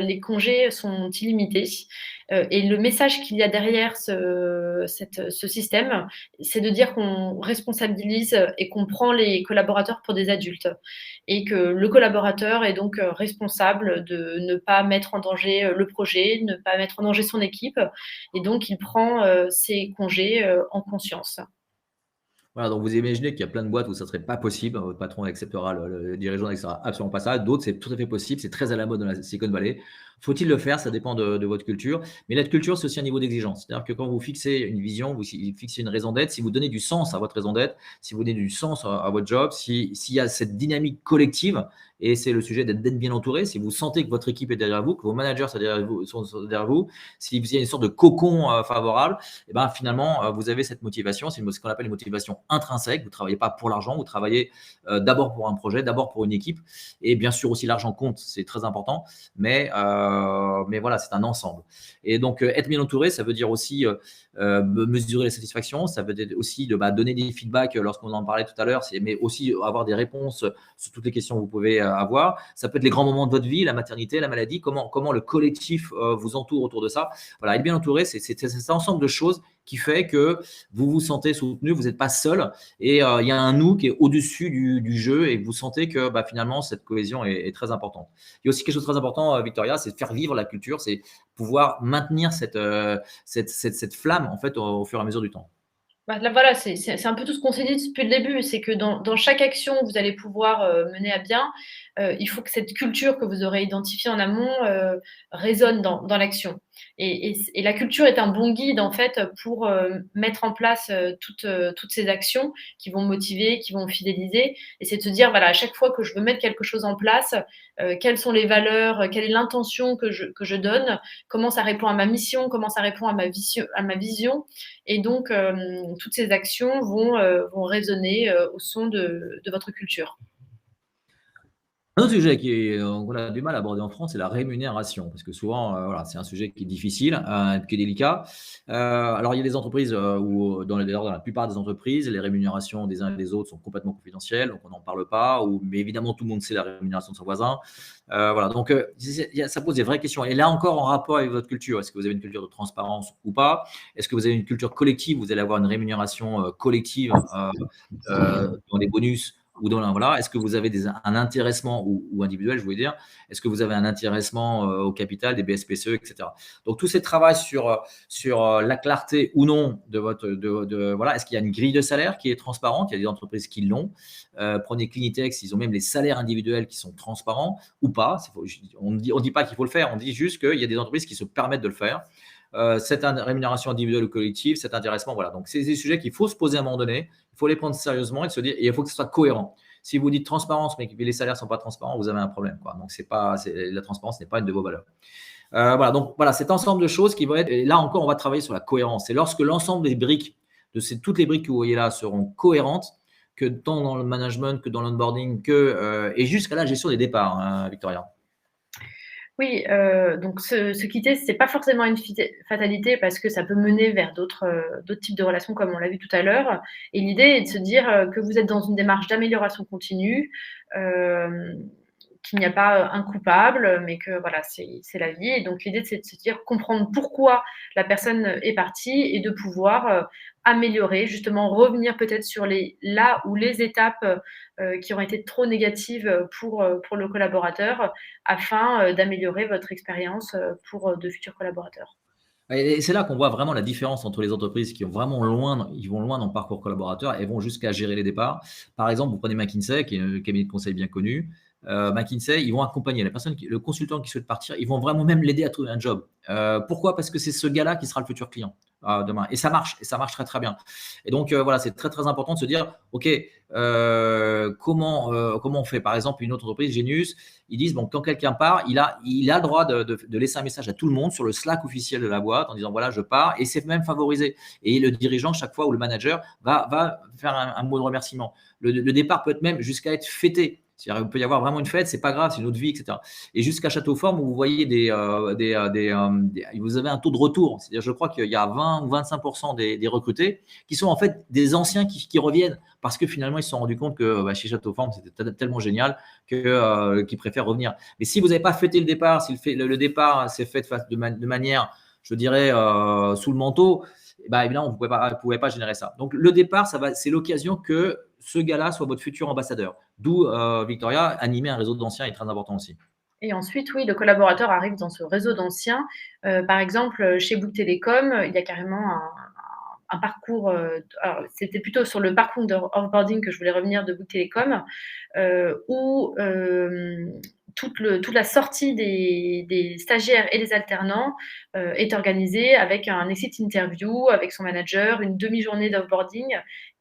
[SPEAKER 2] les congés sont illimités. Et le message qu'il y a derrière ce système, c'est de dire qu'on responsabilise et qu'on prend les collaborateurs pour des adultes. Et que le collaborateur est donc responsable de ne pas mettre en danger le projet, ne pas mettre en danger son équipe. Et donc, il prend ses congés en conscience.
[SPEAKER 1] Voilà, donc vous imaginez qu'il y a plein de boîtes où ça serait pas possible, votre patron acceptera, le dirigeant n'acceptera absolument pas ça. D'autres, c'est tout à fait possible, c'est très à la mode dans la Silicon Valley. Faut-il le faire? Ça dépend de votre culture. Mais la culture, c'est aussi un niveau d'exigence. C'est-à-dire que quand vous fixez une vision, vous fixez une raison d'être, si vous donnez du sens à votre raison d'être, si vous donnez du sens à votre job, s'il y a cette dynamique collective, et c'est le sujet d'être bien entouré, si vous sentez que votre équipe est derrière vous, que vos managers sont derrière vous, s'il y a une sorte de cocon favorable, et ben finalement, vous avez cette motivation, c'est ce qu'on appelle une motivation intrinsèque. Vous ne travaillez pas pour l'argent, vous travaillez d'abord pour un projet, d'abord pour une équipe. Et bien sûr aussi l'argent compte, c'est très important, mais voilà, c'est un ensemble. Et donc être bien entouré, ça veut dire aussi mesurer la satisfaction, ça veut dire aussi de donner des feedbacks lorsqu'on en parlait tout à l'heure, mais aussi avoir des réponses sur toutes les questions que vous pouvez avoir. Ça peut être les grands moments de votre vie, la maternité, la maladie, comment le collectif vous entoure autour de ça. Voilà, être bien entouré, c'est cet ensemble de choses qui fait que vous vous sentez soutenu, vous n'êtes pas seul et il y a un nous qui est au-dessus du jeu et vous sentez que finalement cette cohésion est très importante. Il y a aussi quelque chose de très important, Victoria, c'est de faire vivre la culture, c'est pouvoir maintenir cette flamme en fait au fur et à mesure du temps.
[SPEAKER 2] Là, voilà, c'est un peu tout ce qu'on s'est dit depuis le début, c'est que dans chaque action que vous allez pouvoir mener à bien, il faut que cette culture que vous aurez identifiée en amont résonne dans l'action. Et la culture est un bon guide en fait pour mettre en place toutes ces actions qui vont motiver, qui vont fidéliser. Et c'est de se dire, voilà, à chaque fois que je veux mettre quelque chose en place, quelles sont les valeurs, quelle est l'intention que je donne, comment ça répond à ma mission, comment ça répond à ma vision. Et donc, toutes ces actions vont résonner au son de votre culture.
[SPEAKER 1] Un autre sujet qu'on a du mal à aborder en France, c'est la rémunération. Parce que souvent, voilà, c'est un sujet qui est difficile, qui est délicat. Alors, il y a des entreprises où, d'ailleurs, dans la plupart des entreprises, les rémunérations des uns et des autres sont complètement confidentielles, donc on n'en parle pas. Mais évidemment, tout le monde sait la rémunération de son voisin. Voilà, donc ça pose des vraies questions. Et là encore, en rapport avec votre culture, est-ce que vous avez une culture de transparence ou pas? Est-ce que vous avez une culture collective? Vous allez avoir une rémunération collective dans les bonus ou dans voilà, est-ce que vous avez un intéressement ou individuel, je voulais dire, est-ce que vous avez un intéressement au capital, des BSPCE, etc. Donc tous ces travaux sur la clarté ou non de votre, voilà, est-ce qu'il y a une grille de salaire qui est transparente? Il y a des entreprises qui l'ont. Prenez Clinitex, ils ont même les salaires individuels qui sont transparents ou pas. On ne dit pas qu'il faut le faire, on dit juste qu'il y a des entreprises qui se permettent de le faire. Cette rémunération individuelle ou collective, cet intéressement, voilà. Donc, c'est des sujets qu'il faut se poser à un moment donné. Il faut les prendre sérieusement et se dire, et il faut que ce soit cohérent. Si vous dites transparence, mais que les salaires ne sont pas transparents, vous avez un problème, quoi. Donc, la transparence n'est pas une de vos valeurs. Voilà, donc voilà, cet ensemble de choses qui vont être, et là encore, on va travailler sur la cohérence. C'est lorsque l'ensemble des briques, toutes les briques que vous voyez là seront cohérentes, que tant dans le management, que dans l'onboarding, et jusqu'à la gestion des départs, hein, Victoria.
[SPEAKER 2] Oui, donc se quitter, c'est pas forcément une fatalité parce que ça peut mener vers d'autres types de relations comme on l'a vu tout à l'heure. Et l'idée est de se dire que vous êtes dans une démarche d'amélioration continue, qu'il n'y a pas un coupable, mais que voilà, c'est la vie. Et donc l'idée, c'est de se dire, comprendre pourquoi la personne est partie et de pouvoir améliorer, justement revenir peut-être sur les étapes qui ont été trop négatives pour le collaborateur afin d'améliorer votre expérience pour de futurs collaborateurs.
[SPEAKER 1] Et c'est là qu'on voit vraiment la différence entre les entreprises qui vont vraiment loin, ils vont loin dans le parcours collaborateur et vont jusqu'à gérer les départs. Par exemple, vous prenez McKinsey, qui est un cabinet de conseil bien connu. McKinsey, ils vont accompagner la personne, le consultant qui souhaite partir, ils vont vraiment même l'aider à trouver un job. Pourquoi? Parce que c'est ce gars-là qui sera le futur client. demain. Et ça marche très très bien. Et donc voilà, c'est très très important de se dire, ok, comment on fait? Par exemple, une autre entreprise, Genius, ils disent bon, quand quelqu'un part, il a le droit de laisser un message à tout le monde sur le Slack officiel de la boîte en disant voilà, je pars, et c'est même favorisé. Et le dirigeant, chaque fois, ou le manager va faire un mot de remerciement. Le départ peut être même jusqu'à être fêté. C'est-à-dire, il peut y avoir vraiment une fête, c'est pas grave, c'est une autre vie, etc. Et jusqu'à Châteauforme, où vous voyez vous avez un taux de retour. C'est-à-dire, je crois qu'il y a 20 ou 25% des recrutés qui sont en fait des anciens qui reviennent parce que finalement, ils se sont rendus compte que chez Châteauforme, c'était tellement génial qu'ils préfèrent revenir. Mais si vous n'avez pas fêté le départ, si le départ s'est fait de manière, je dirais, sous le manteau, évidemment, vous ne pouvez pas générer ça. Donc, le départ, c'est l'occasion que ce gars-là soit votre futur ambassadeur. D'où, Victoria, animer un réseau d'anciens est très important aussi.
[SPEAKER 2] Et ensuite, oui, le collaborateur arrive dans ce réseau d'anciens. Par exemple, chez Bouygues Télécom, il y a carrément un parcours. Alors, c'était plutôt sur le parcours de offboarding que je voulais revenir de Bouygues Télécom, où toute la sortie des stagiaires et des alternants est organisée avec un exit interview avec son manager, une demi-journée d'offboarding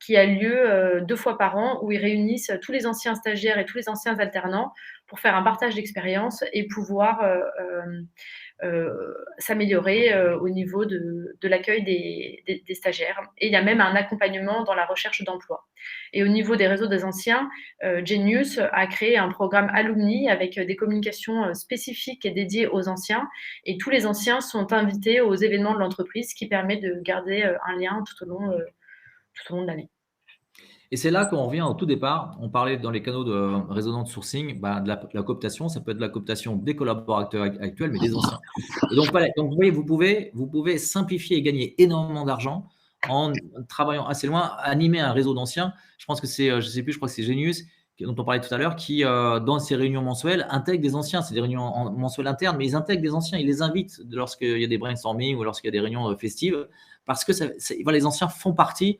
[SPEAKER 2] qui a lieu 2 fois par an, où ils réunissent tous les anciens stagiaires et tous les anciens alternants pour faire un partage d'expérience et pouvoir s'améliorer au niveau de l'accueil des stagiaires. Et il y a même un accompagnement dans la recherche d'emploi. Et au niveau des réseaux des anciens, Genius a créé un programme alumni avec des communications spécifiques et dédiées aux anciens. Et tous les anciens sont invités aux événements de l'entreprise, ce qui permet de garder un lien tout au long de l'année.
[SPEAKER 1] Et c'est là qu'on revient au tout départ. On parlait dans les canaux de résonance sourcing, de la cooptation. Ça peut être de la cooptation des collaborateurs actuels, mais des anciens. Et donc, voilà. Donc, vous voyez, vous pouvez simplifier et gagner énormément d'argent en travaillant assez loin, animer un réseau d'anciens. Je pense que c'est, je sais plus, je crois que c'est Genius dont on parlait tout à l'heure, qui, dans ses réunions mensuelles, intègre des anciens. C'est des réunions mensuelles internes, mais ils intègrent des anciens. Ils les invitent lorsqu'il y a des brainstorming ou lorsqu'il y a des réunions festives, parce que voilà, les anciens font partie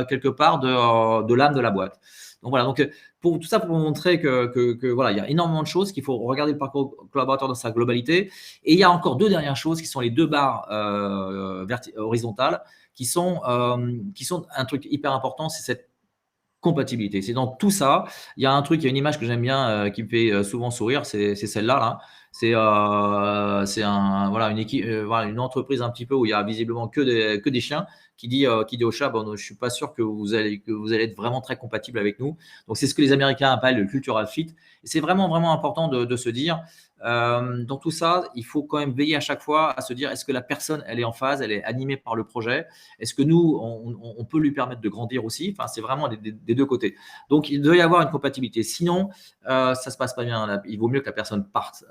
[SPEAKER 1] quelque part de l'âme de la boîte. Donc voilà, donc pour tout ça, pour vous montrer que voilà, il y a énormément de choses, qu'il faut regarder le parcours collaborateur dans sa globalité. Et il y a encore deux dernières choses qui sont les deux barres horizontales, qui sont un truc hyper important, c'est cette compatibilité. C'est dans tout ça. Il y a un truc, il y a une image que j'aime bien, qui me fait souvent sourire, c'est celle-là. Là. C'est voilà, une équipe, voilà, une entreprise un petit peu où il y a visiblement que des chiens qui dit au chat, bon, je suis pas sûr que vous allez être vraiment très compatible avec nous. Donc c'est ce que les Américains appellent le cultural fit. Et c'est vraiment vraiment important de se dire, dans tout ça, il faut quand même veiller à chaque fois à se dire, est-ce que la personne, elle est en phase, elle est animée par le projet? Est-ce que nous, on peut lui permettre de grandir aussi? Enfin, c'est vraiment des deux côtés. Donc, il doit y avoir une compatibilité. Sinon, ça se passe pas bien. Il vaut mieux que la personne parte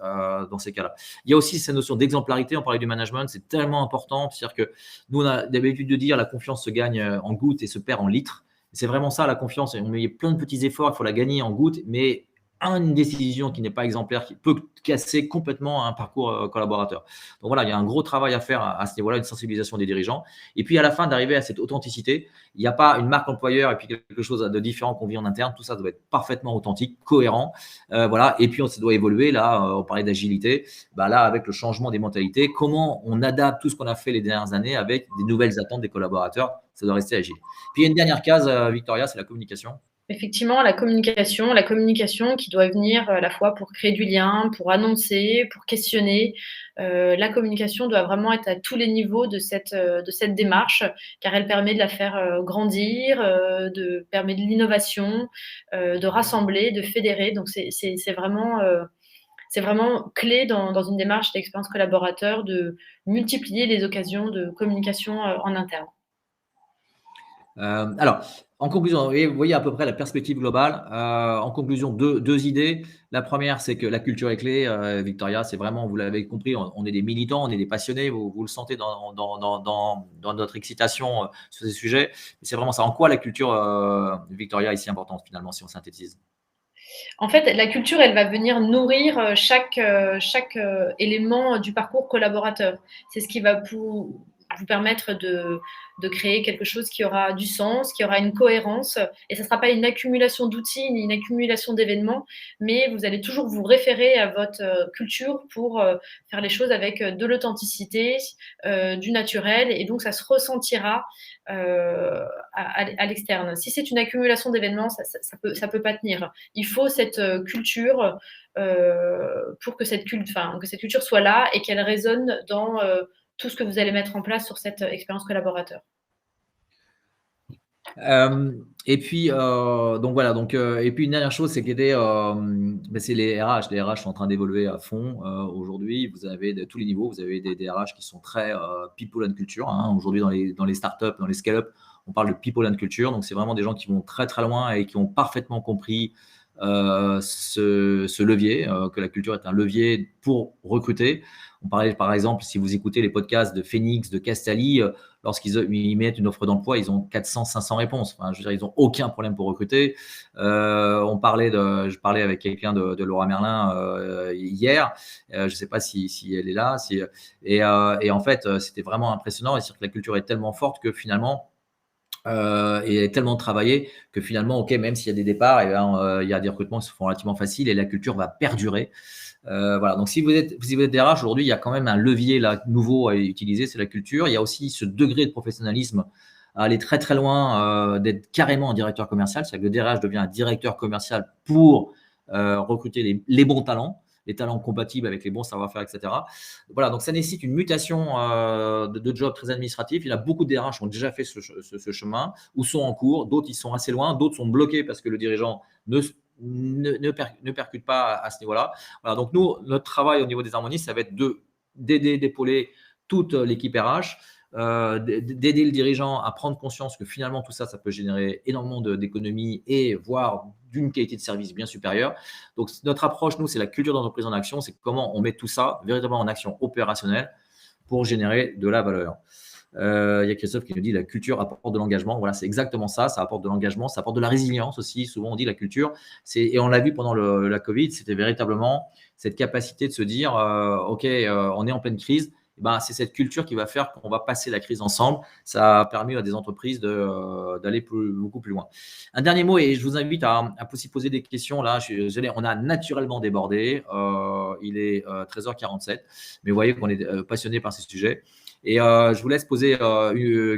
[SPEAKER 1] dans ces cas-là. Il y a aussi cette notion d'exemplarité. On parlait du management, c'est tellement important. C'est-à-dire que nous, on a l'habitude de dire la confiance se gagne en gouttes et se perd en litres. C'est vraiment ça, la confiance. On met plein de petits efforts, il faut la gagner en gouttes, mais une décision qui n'est pas exemplaire, qui peut casser complètement un parcours collaborateur. Donc voilà, il y a un gros travail à faire à ce niveau-là, une sensibilisation des dirigeants. Et puis à la fin, d'arriver à cette authenticité. Il n'y a pas une marque employeur et puis quelque chose de différent qu'on vit en interne. Tout ça doit être parfaitement authentique, cohérent. Voilà. Et puis, ça doit évoluer. Là, on parlait d'agilité. Là, avec le changement des mentalités, comment on adapte tout ce qu'on a fait les dernières années avec des nouvelles attentes des collaborateurs. Ça doit rester agile. Puis, il y a une dernière case, Victoria, c'est la communication.
[SPEAKER 2] Effectivement, la communication qui doit venir à la fois pour créer du lien, pour annoncer, pour questionner. La communication doit vraiment être à tous les niveaux de cette démarche, car elle permet de la faire grandir, permet de l'innovation, de rassembler, de fédérer. Donc c'est vraiment clé dans une démarche d'expérience collaborateur de multiplier les occasions de communication en interne.
[SPEAKER 1] Alors, en conclusion, vous voyez à peu près la perspective globale. En conclusion, deux idées. La première, c'est que la culture est clé. Victoria, c'est vraiment, vous l'avez compris, on est des militants, on est des passionnés. Vous le sentez dans notre excitation sur ces sujets. C'est vraiment ça. En quoi la culture, Victoria, est si importante finalement, si on synthétise?
[SPEAKER 2] En fait, la culture, elle va venir nourrir chaque élément du parcours collaborateur. C'est ce qui va vous permettre de créer quelque chose qui aura du sens, qui aura une cohérence. Et ça ne sera pas une accumulation d'outils ni une accumulation d'événements, mais vous allez toujours vous référer à votre culture pour faire les choses avec de l'authenticité, du naturel, et donc ça se ressentira à l'externe. Si c'est une accumulation d'événements, ça peut pas tenir. Il faut cette culture pour que cette culture soit là et qu'elle résonne dans tout ce que vous allez mettre en place sur cette expérience collaborateur.
[SPEAKER 1] Et puis donc voilà, et puis une dernière chose, c'est c'est les RH. Les RH sont en train d'évoluer à fond aujourd'hui. Vous avez de tous les niveaux, vous avez des RH qui sont très people and culture, hein. Aujourd'hui, dans les startups, dans les scale-up, on parle de people and culture. Donc c'est vraiment des gens qui vont très très loin et qui ont parfaitement compris ce levier, que la culture est un levier pour recruter. On parlait par exemple, si vous écoutez les podcasts de Phoenix, de Castali, lorsqu'ils mettent une offre d'emploi, ils ont 400, 500 réponses. Enfin, je veux dire, ils n'ont aucun problème pour recruter. Je parlais avec quelqu'un de Laura Merlin hier. Je ne sais pas si elle est là. Et en fait, c'était vraiment impressionnant. Et c'est-à-dire que la culture est tellement forte que finalement, et elle est tellement travaillée que finalement, ok, même s'il y a des départs, il y a des recrutements qui se font relativement faciles et la culture va perdurer. Voilà. Donc, si vous êtes DRH aujourd'hui, il y a quand même un levier là, nouveau à utiliser, c'est la culture. Il y a aussi ce degré de professionnalisme à aller très très loin, d'être carrément un directeur commercial. C'est-à-dire que le DRH devient un directeur commercial pour recruter les bons talents, les talents compatibles avec les bons savoir-faire, etc. Voilà, donc ça nécessite une mutation de job très administratif. Il y a beaucoup de DRH qui ont déjà fait ce chemin ou sont en cours. D'autres, ils sont assez loin. D'autres sont bloqués parce que le dirigeant ne percute pas à ce niveau-là. Voilà, donc nous, notre travail au niveau des harmonistes, ça va être d'aider, d'épauler toute l'équipe RH, d'aider le dirigeant à prendre conscience que finalement tout ça, ça peut générer énormément d'économies et voire d'une qualité de service bien supérieure. Donc notre approche, nous, c'est la culture d'entreprise en action, c'est comment on met tout ça véritablement en action opérationnelle pour générer de la valeur. Il y a Christophe qui nous dit la culture apporte de l'engagement. Voilà, c'est exactement ça. Ça apporte de l'engagement, ça apporte de la résilience aussi. Souvent, on dit la culture, et on l'a vu pendant la Covid, c'était véritablement cette capacité de se dire, OK, on est en pleine crise. C'est cette culture qui va faire qu'on va passer la crise ensemble. Ça a permis à des entreprises d'aller beaucoup plus loin. Un dernier mot, et je vous invite à aussi poser des questions. Là, on a naturellement débordé. Il est 13h47, mais vous voyez qu'on est passionné par ces sujets. Et je vous laisse poser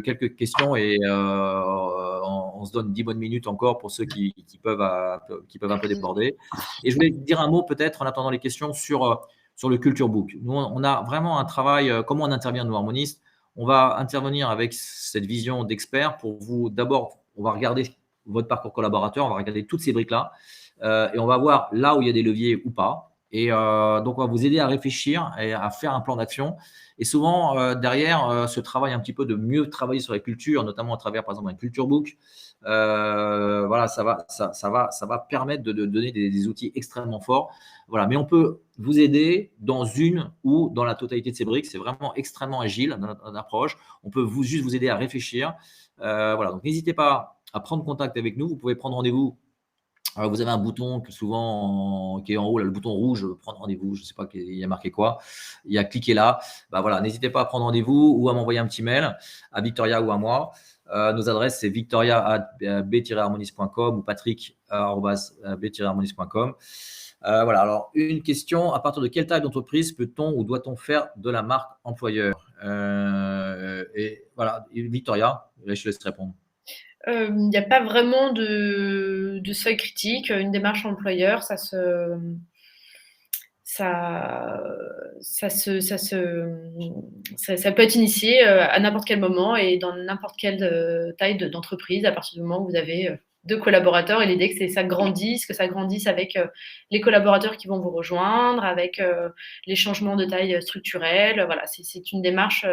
[SPEAKER 1] quelques questions et on se donne 10 bonnes minutes encore pour ceux qui peuvent un peu déborder. Et je voulais dire un mot peut-être en attendant les questions sur le Culture Book. Nous, on a vraiment un travail, comment on intervient, nous, harmonistes. On va intervenir avec cette vision d'expert pour vous. D'abord, on va regarder votre parcours collaborateur, on va regarder toutes ces briques-là et on va voir là où il y a des leviers ou pas. Et donc, on va vous aider à réfléchir et à faire un plan d'action. Et souvent, derrière, ce travail un petit peu de mieux travailler sur la culture, notamment à travers, par exemple, un Culture Book, voilà, ça va permettre de donner des outils extrêmement forts. Voilà, mais on peut vous aider dans une ou dans la totalité de ces briques. C'est vraiment extrêmement agile dans notre approche. On peut juste vous aider à réfléchir. Voilà, donc n'hésitez pas à prendre contact avec nous. Vous pouvez prendre rendez-vous. Vous avez un bouton qui est en haut, là, le bouton rouge, prendre rendez-vous. Je ne sais pas, il y a marqué quoi. Il y a cliquer là. Voilà, n'hésitez pas à prendre rendez-vous ou à m'envoyer un petit mail à Victoria ou à moi. Nos adresses, c'est victoria@b-harmonis.com ou patrick@b-harmonis.com. Voilà, alors une question, à partir de quelle taille d'entreprise peut-on ou doit-on faire de la marque employeur et voilà, Victoria, je te laisse répondre.
[SPEAKER 2] Il n'y a pas vraiment de seuil critique. Une démarche employeur, ça peut être initié à n'importe quel moment et dans n'importe quelle taille d'entreprise, à partir du moment où vous avez 2 collaborateurs. Et l'idée que ça grandisse avec les collaborateurs qui vont vous rejoindre, avec les changements de taille structurelle. Voilà, c'est une démarche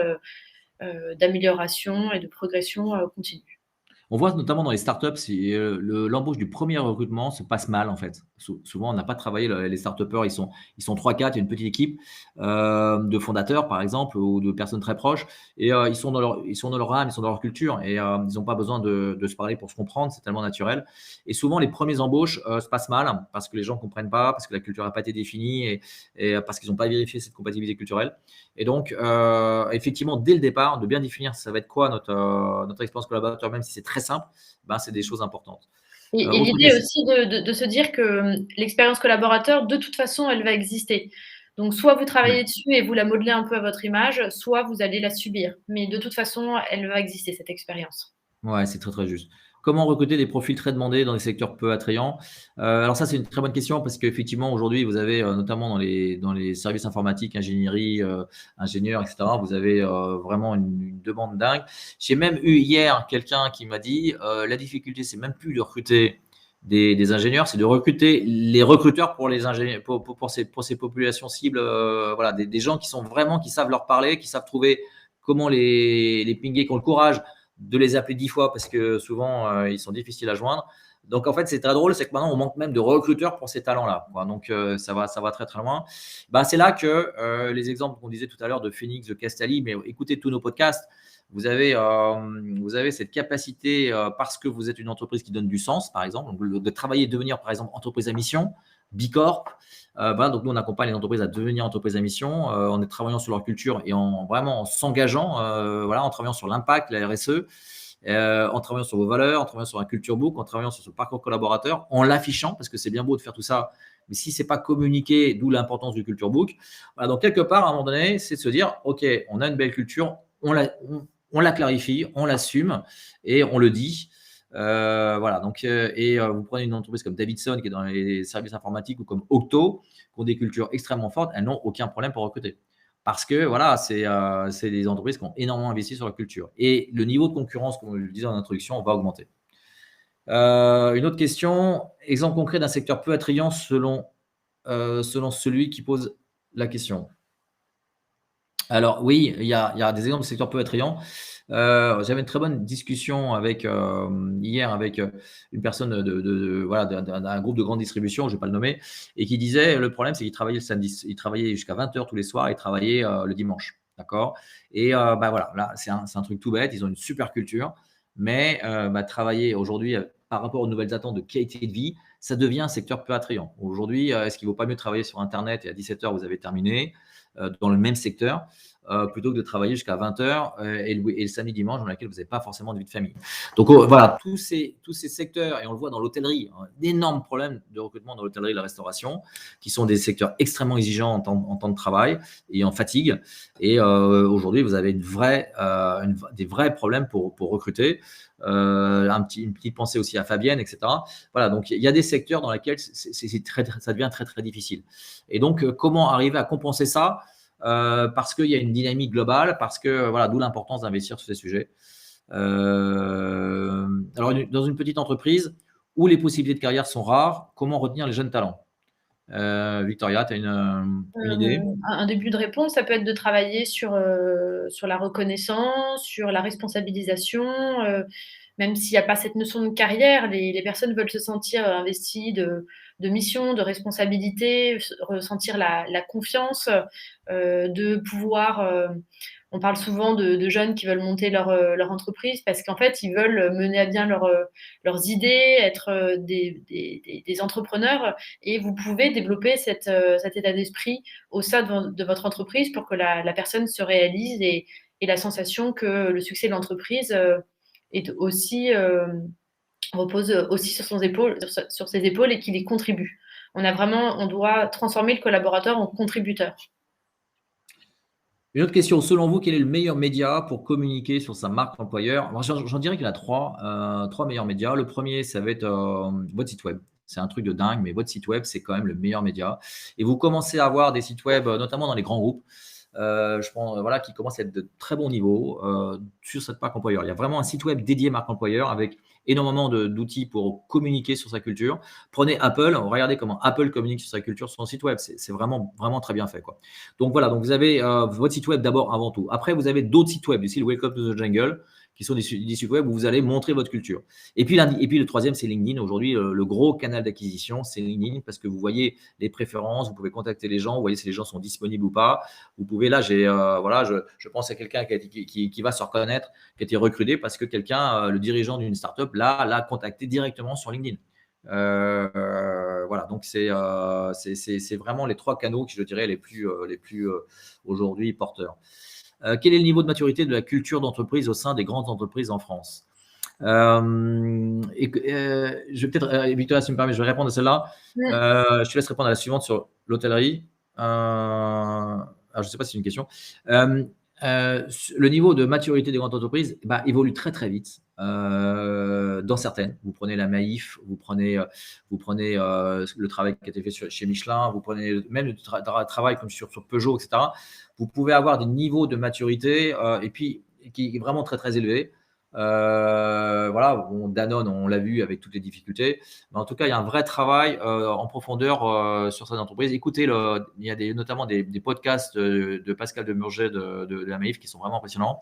[SPEAKER 2] d'amélioration et de progression continue.
[SPEAKER 1] On voit notamment dans les startups, si l'embauche du premier recrutement se passe mal en fait. Souvent, on n'a pas travaillé les startupeurs, ils sont 3-4, il y a une petite équipe de fondateurs par exemple ou de personnes très proches et ils sont dans leur âme, ils sont dans leur culture et ils n'ont pas besoin de se parler pour se comprendre, c'est tellement naturel. Et souvent, les premières embauches se passent mal parce que les gens ne comprennent pas, parce que la culture n'a pas été définie et parce qu'ils n'ont pas vérifié cette compatibilité culturelle. Et donc, effectivement, dès le départ, de bien définir ça va être quoi notre expérience collaborateur, même si c'est très simple, ben, c'est des choses importantes.
[SPEAKER 2] Et
[SPEAKER 1] Autre
[SPEAKER 2] l'idée
[SPEAKER 1] question.
[SPEAKER 2] aussi de se dire que l'expérience collaborateur, de toute façon, elle va exister. Donc, soit vous
[SPEAKER 1] Ouais,
[SPEAKER 2] travaillez dessus et vous la modelez un peu à votre image, soit vous allez la subir. Mais de toute façon, elle va exister, cette expérience.
[SPEAKER 1] ouais, c'est très très juste. Comment recruter des profils très demandés dans des secteurs peu attrayants? Alors ça, c'est une très bonne question parce qu'effectivement, aujourd'hui, vous avez notamment dans les services informatiques, ingénierie, ingénieurs, etc., vous avez vraiment une demande dingue. J'ai même eu hier quelqu'un qui m'a dit la difficulté, c'est même plus de recruter des ingénieurs, c'est de recruter les recruteurs pour les ingénieurs, pour ces populations cibles, voilà, des gens qui sont vraiment, qui savent leur parler, qui savent trouver comment les pinguer, qui ont le courage de les appeler 10 fois parce que souvent, ils sont difficiles à joindre. Donc, en fait, c'est très drôle, c'est que maintenant, on manque même de recruteurs pour ces talents-là. Donc, ça va très, très loin. Bah, c'est là que les exemples qu'on disait tout à l'heure de Phoenix, de Castali, mais écoutez tous nos podcasts, vous avez cette capacité, parce que vous êtes une entreprise qui donne du sens, par exemple, donc, de travailler et devenir, par exemple, entreprise à mission, Bicorp. Donc, nous, on accompagne les entreprises à devenir entreprises à mission en travaillant sur leur culture et vraiment en s'engageant, voilà, en travaillant sur l'impact, la RSE, en travaillant sur vos valeurs, en travaillant sur un culture book, en travaillant sur ce parcours collaborateur, en l'affichant, parce que c'est bien beau de faire tout ça, mais si ce n'est pas communiqué, d'où l'importance du culture book. Voilà, donc, quelque part, à un moment donné, c'est de se dire, OK, on a une belle culture, on la clarifie, on l'assume et on le dit. Voilà, donc, vous prenez une entreprise comme Davidson qui est dans les services informatiques ou comme Octo, qui ont des cultures extrêmement fortes, elles n'ont aucun problème pour recruter. Parce que voilà, c'est des entreprises qui ont énormément investi sur la culture. Et le niveau de concurrence, comme je le disais en introduction, va augmenter. Une autre question, exemple concret d'un secteur peu attrayant selon celui qui pose la question. Alors oui, il y a des exemples de secteurs peu attrayants. J'avais une très bonne discussion hier avec une personne voilà, d'un groupe de grande distribution, je ne vais pas le nommer, et qui disait le problème, c'est qu'il travaillait le samedi, il travaillait jusqu'à 20 heures tous les soirs et travaillait le dimanche. D'accord. Et bah voilà, là, c'est un truc tout bête. Ils ont une super culture, mais travailler aujourd'hui par rapport aux nouvelles attentes de qualité de vie, ça devient un secteur peu attrayant. Aujourd'hui, est-ce qu'il ne vaut pas mieux travailler sur Internet et à 17 heures, vous avez terminé dans le même secteur plutôt que de travailler jusqu'à 20 heures et le samedi, dimanche, dans lequel vous n'avez pas forcément de vie de famille. Donc voilà, tous ces secteurs, et on le voit dans l'hôtellerie, un énorme problème de recrutement dans l'hôtellerie et la restauration, qui sont des secteurs extrêmement exigeants en temps de travail et en fatigue. Et aujourd'hui, vous avez des vrais problèmes pour recruter. Une petite pensée aussi à Fabienne, etc. Voilà, donc il y a des secteurs dans lesquels ça devient très, très difficile. Et donc, comment arriver à compenser ça parce qu'il y a une dynamique globale, parce que voilà, d'où l'importance d'investir sur ces sujets. Alors, dans une petite entreprise où les possibilités de carrière sont rares, comment retenir les jeunes talents? Victoria, tu as une idée?
[SPEAKER 2] Un début de réponse, ça peut être de travailler sur la reconnaissance, sur la responsabilisation, même s'il n'y a pas cette notion de carrière, les personnes veulent se sentir investies de mission, de responsabilité, ressentir la confiance, de pouvoir. On parle souvent de jeunes qui veulent monter leur entreprise parce qu'en fait, ils veulent mener à bien leurs idées, être des entrepreneurs, et vous pouvez développer cet état d'esprit au sein de votre entreprise pour que la personne se réalise et la sensation que le succès de l'entreprise est aussi, repose aussi sur ses épaules et qu'il y contribue. On doit transformer le collaborateur en contributeur.
[SPEAKER 1] Une autre question, selon vous, quel est le meilleur média pour communiquer sur sa marque employeur? Moi, j'en dirais qu'il y en a trois meilleurs médias. Le premier, ça va être votre site web. C'est un truc de dingue, mais votre site web, c'est quand même le meilleur média. Et vous commencez à avoir des sites web, notamment dans les grands groupes, je pense, voilà, qui commencent à être de très bon niveau sur cette marque employeur. Il y a vraiment un site web dédié marque employeur avec énormément d'outils pour communiquer sur sa culture. Prenez Apple, regardez comment Apple communique sur sa culture sur son site web. C'est vraiment, vraiment très bien fait, quoi. Donc voilà, donc vous avez votre site web d'abord avant tout. Après, vous avez d'autres sites web du style Welcome to the Jungle qui sont des sites web où vous allez montrer votre culture. Et puis le troisième, c'est LinkedIn. Aujourd'hui, le gros canal d'acquisition, c'est LinkedIn parce que vous voyez les préférences, vous pouvez contacter les gens, vous voyez si les gens sont disponibles ou pas. Vous pouvez, là, je pense à quelqu'un qui va se reconnaître, qui a été recruté parce que quelqu'un, le dirigeant d'une startup, l'a contacté directement sur LinkedIn. Voilà, donc c'est vraiment les trois canaux qui, je dirais, les plus aujourd'hui porteurs. Quel est le niveau de maturité de la culture d'entreprise au sein des grandes entreprises en France? Je vais peut-être, Victoria, si tu me permets, je vais répondre à celle-là. Je te laisse répondre à la suivante sur l'hôtellerie. Alors, je ne sais pas si c'est une question. Le niveau de maturité des grandes entreprises évolue très très vite. Dans certaines, vous prenez la Maïf, vous prenez le travail qui a été fait chez Michelin, vous prenez même le travail comme sur Peugeot, etc. Vous pouvez avoir des niveaux de maturité et puis qui est vraiment très très élevé. Voilà, bon, Danone, on l'a vu avec toutes les difficultés. Mais en tout cas, il y a un vrai travail en profondeur sur cette entreprise. Écoutez, il y a notamment des podcasts de Pascal Demurger de la Maïf qui sont vraiment impressionnants.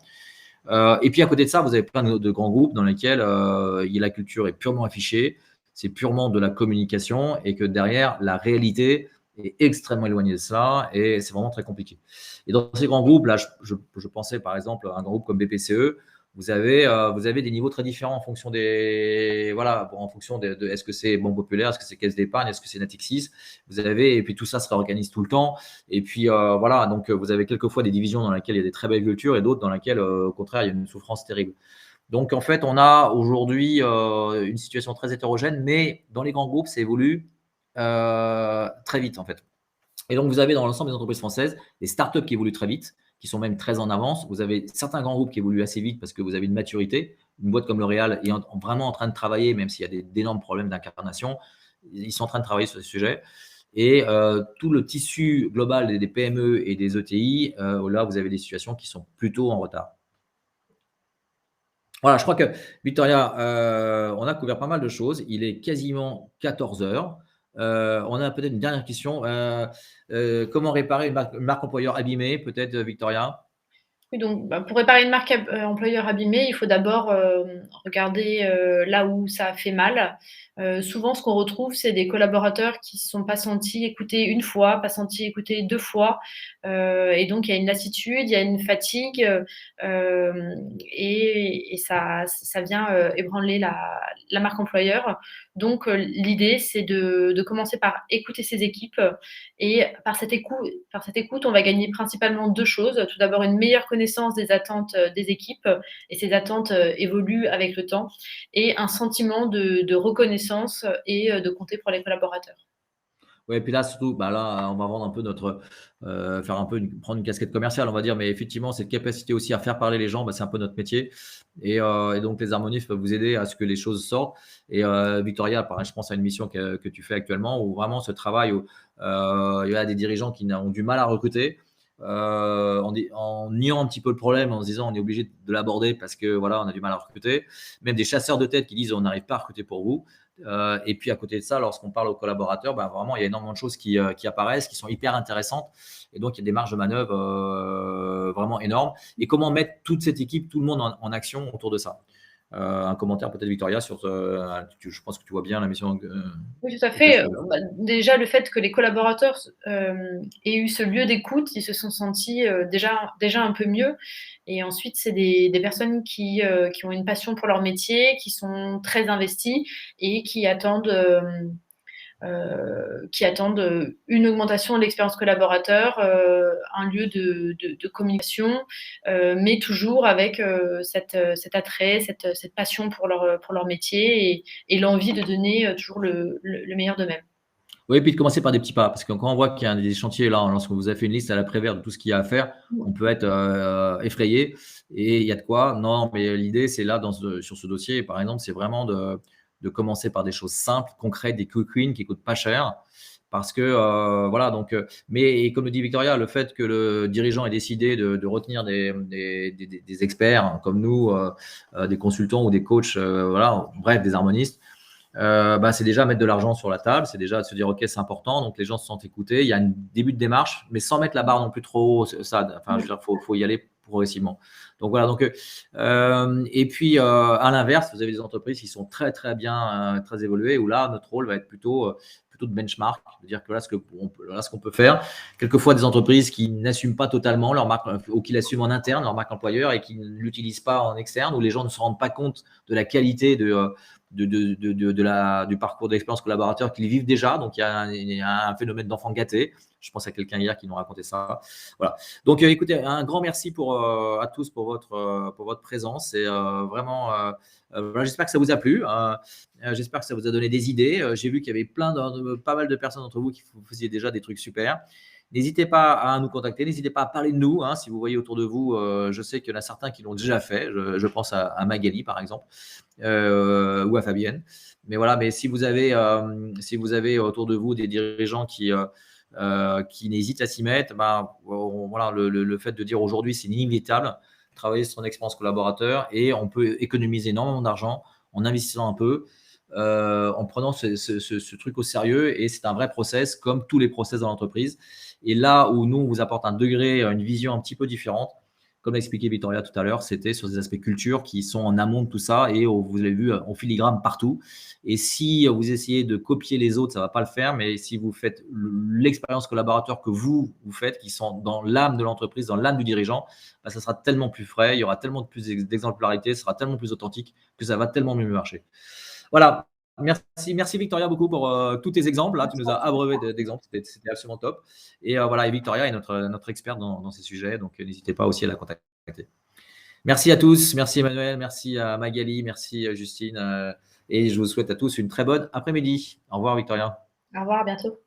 [SPEAKER 1] Et puis à côté de ça, vous avez plein de grands groupes dans lesquels la culture est purement affichée, c'est purement de la communication et que derrière, la réalité est extrêmement éloignée de ça et c'est vraiment très compliqué. Et dans ces grands groupes, là, je pensais par exemple à un grand groupe comme BPCE. Vous avez des niveaux très différents en fonction en fonction de est-ce que c'est Banque Populaire, est-ce que c'est Caisse d'Épargne, est-ce que c'est Natixis. Et puis tout ça se réorganise tout le temps. Et puis voilà, donc vous avez quelquefois des divisions dans lesquelles il y a des très belles cultures et d'autres dans lesquelles, au contraire, il y a une souffrance terrible. Donc en fait, on a aujourd'hui une situation très hétérogène, mais dans les grands groupes, ça évolue très vite en fait. Et donc, vous avez dans l'ensemble des entreprises françaises des startups qui évoluent très vite, qui sont même très en avance. Vous avez certains grands groupes qui évoluent assez vite parce que vous avez une maturité. Une boîte comme L'Oréal est vraiment en train de travailler, même s'il y a d'énormes problèmes d'incarnation. Ils sont en train de travailler sur ce sujet. Et tout le tissu global des PME et des ETI, là, vous avez des situations qui sont plutôt en retard. Voilà, je crois que, Victoria, on a couvert pas mal de choses. Il est quasiment 14 heures. On a peut-être une dernière question. Comment réparer une marque employeur abîmée, peut-être, Victoria?
[SPEAKER 2] Oui, donc pour réparer une marque employeur abîmée, il faut d'abord regarder là où ça a fait mal. Souvent, ce qu'on retrouve, c'est des collaborateurs qui ne se sont pas sentis écoutés une fois, pas sentis écoutés deux fois. Et donc, il y a une lassitude, il y a une fatigue et ça vient ébranler la marque employeur. Donc, l'idée, c'est de commencer par écouter ses équipes. Et par cette écoute, on va gagner principalement deux choses. Tout d'abord, une meilleure connaissance des attentes des équipes, et ces attentes évoluent avec le temps, et un sentiment de reconnaissance et de compter pour les collaborateurs.
[SPEAKER 1] Oui, et puis là, surtout, là, on va vendre un peu prendre une casquette commerciale, on va dire, mais effectivement, cette capacité aussi à faire parler les gens, c'est un peu notre métier. Et donc, les harmonistes peuvent vous aider à ce que les choses sortent. Et Victoria, je pense à une mission que tu fais actuellement où vraiment ce travail, où il y a des dirigeants qui ont du mal à recruter. En niant un petit peu le problème, en se disant on est obligé de l'aborder parce que voilà, on a du mal à recruter. Même des chasseurs de tête qui disent on n'arrive pas à recruter pour vous. Et puis à côté de ça, lorsqu'on parle aux collaborateurs, vraiment il y a énormément de choses qui apparaissent, qui sont hyper intéressantes. Et donc il y a des marges de manœuvre vraiment énormes. Et comment mettre toute cette équipe, tout le monde en action autour de ça. Un commentaire peut-être, Victoria, sur je pense que tu vois bien la mission.
[SPEAKER 2] Oui, tout à fait. Déjà, le fait que les collaborateurs aient eu ce lieu d'écoute, ils se sont sentis déjà un peu mieux. Et ensuite, c'est des personnes qui ont une passion pour leur métier, qui sont très investies et qui attendent une augmentation de l'expérience collaborateur, un lieu de communication, mais toujours avec cet attrait, cette passion pour leur métier et l'envie de donner toujours le meilleur d'eux-mêmes.
[SPEAKER 1] Oui, et puis de commencer par des petits pas, parce que quand on voit qu'il y a des chantiers, là, lorsqu'on vous a fait une liste à la Prévert de tout ce qu'il y a à faire, on peut être effrayé. Et il y a de quoi. Non, mais l'idée, c'est là, sur ce dossier, par exemple, c'est vraiment de commencer par des choses simples, concrètes, des quick wins qui ne coûtent pas cher. Parce que, voilà, donc, mais comme le dit Victoria, le fait que le dirigeant ait décidé de retenir des experts comme nous, des consultants ou des coachs, voilà, bref, des harmonistes, c'est déjà mettre de l'argent sur la table, c'est déjà de se dire ok, c'est important, donc les gens se sentent écoutés, il y a un début de démarche, mais sans mettre la barre non plus trop haut. Faut y aller progressivement. Donc voilà. Donc, et puis à l'inverse, vous avez des entreprises qui sont très très bien, très évoluées, où là notre rôle va être plutôt de benchmark, de dire que voilà ce qu'on peut faire. Quelquefois des entreprises qui n'assument pas totalement leur marque, ou qui l'assument en interne, leur marque employeur, et qui ne l'utilisent pas en externe, où les gens ne se rendent pas compte de la qualité du parcours d'expérience collaborateur qu'ils vivent déjà. Donc il y a un phénomène d'enfant gâté. Je pense à quelqu'un hier qui nous racontait ça. Voilà. Donc écoutez, un grand merci à tous pour votre présence. Et vraiment, voilà, j'espère que ça vous a plu. J'espère que ça vous a donné des idées. J'ai vu qu'il y avait pas mal de personnes d'entre vous qui faisaient déjà des trucs super. N'hésitez pas à nous contacter, n'hésitez pas à parler de nous, hein, si vous voyez autour de vous. Je sais qu'il y en a certains qui l'ont déjà fait. Je pense à Magali, par exemple, ou à Fabienne. Mais voilà, mais si vous avez autour de vous des dirigeants qui n'hésitent à s'y mettre, voilà, le fait de dire aujourd'hui, c'est inévitable, travailler sur son expérience collaborateur, et on peut économiser énormément d'argent en investissant un peu, en prenant ce truc au sérieux. Et c'est un vrai process, comme tous les process dans l'entreprise. Et là où nous, on vous apporte un degré, une vision un petit peu différente, comme l'a expliqué Victoria tout à l'heure, c'était sur des aspects culture qui sont en amont de tout ça, et vous l'avez vu, en filigrane partout. Et si vous essayez de copier les autres, ça ne va pas le faire. Mais si vous faites l'expérience collaborateur que vous faites, qui sont dans l'âme de l'entreprise, dans l'âme du dirigeant, ça sera tellement plus frais, il y aura tellement plus d'exemplarité, ce sera tellement plus authentique, que ça va tellement mieux marcher. Voilà. Merci Victoria beaucoup pour tous tes exemples. Là, tu nous as abreuvé d'exemples, c'était absolument top. Et voilà, et Victoria est notre experte dans ces sujets, donc n'hésitez pas aussi à la contacter. Merci à tous, merci Emmanuel, merci à Magali, merci Justine, et je vous souhaite à tous une très bonne après-midi. Au revoir Victoria.
[SPEAKER 2] Au revoir, à bientôt.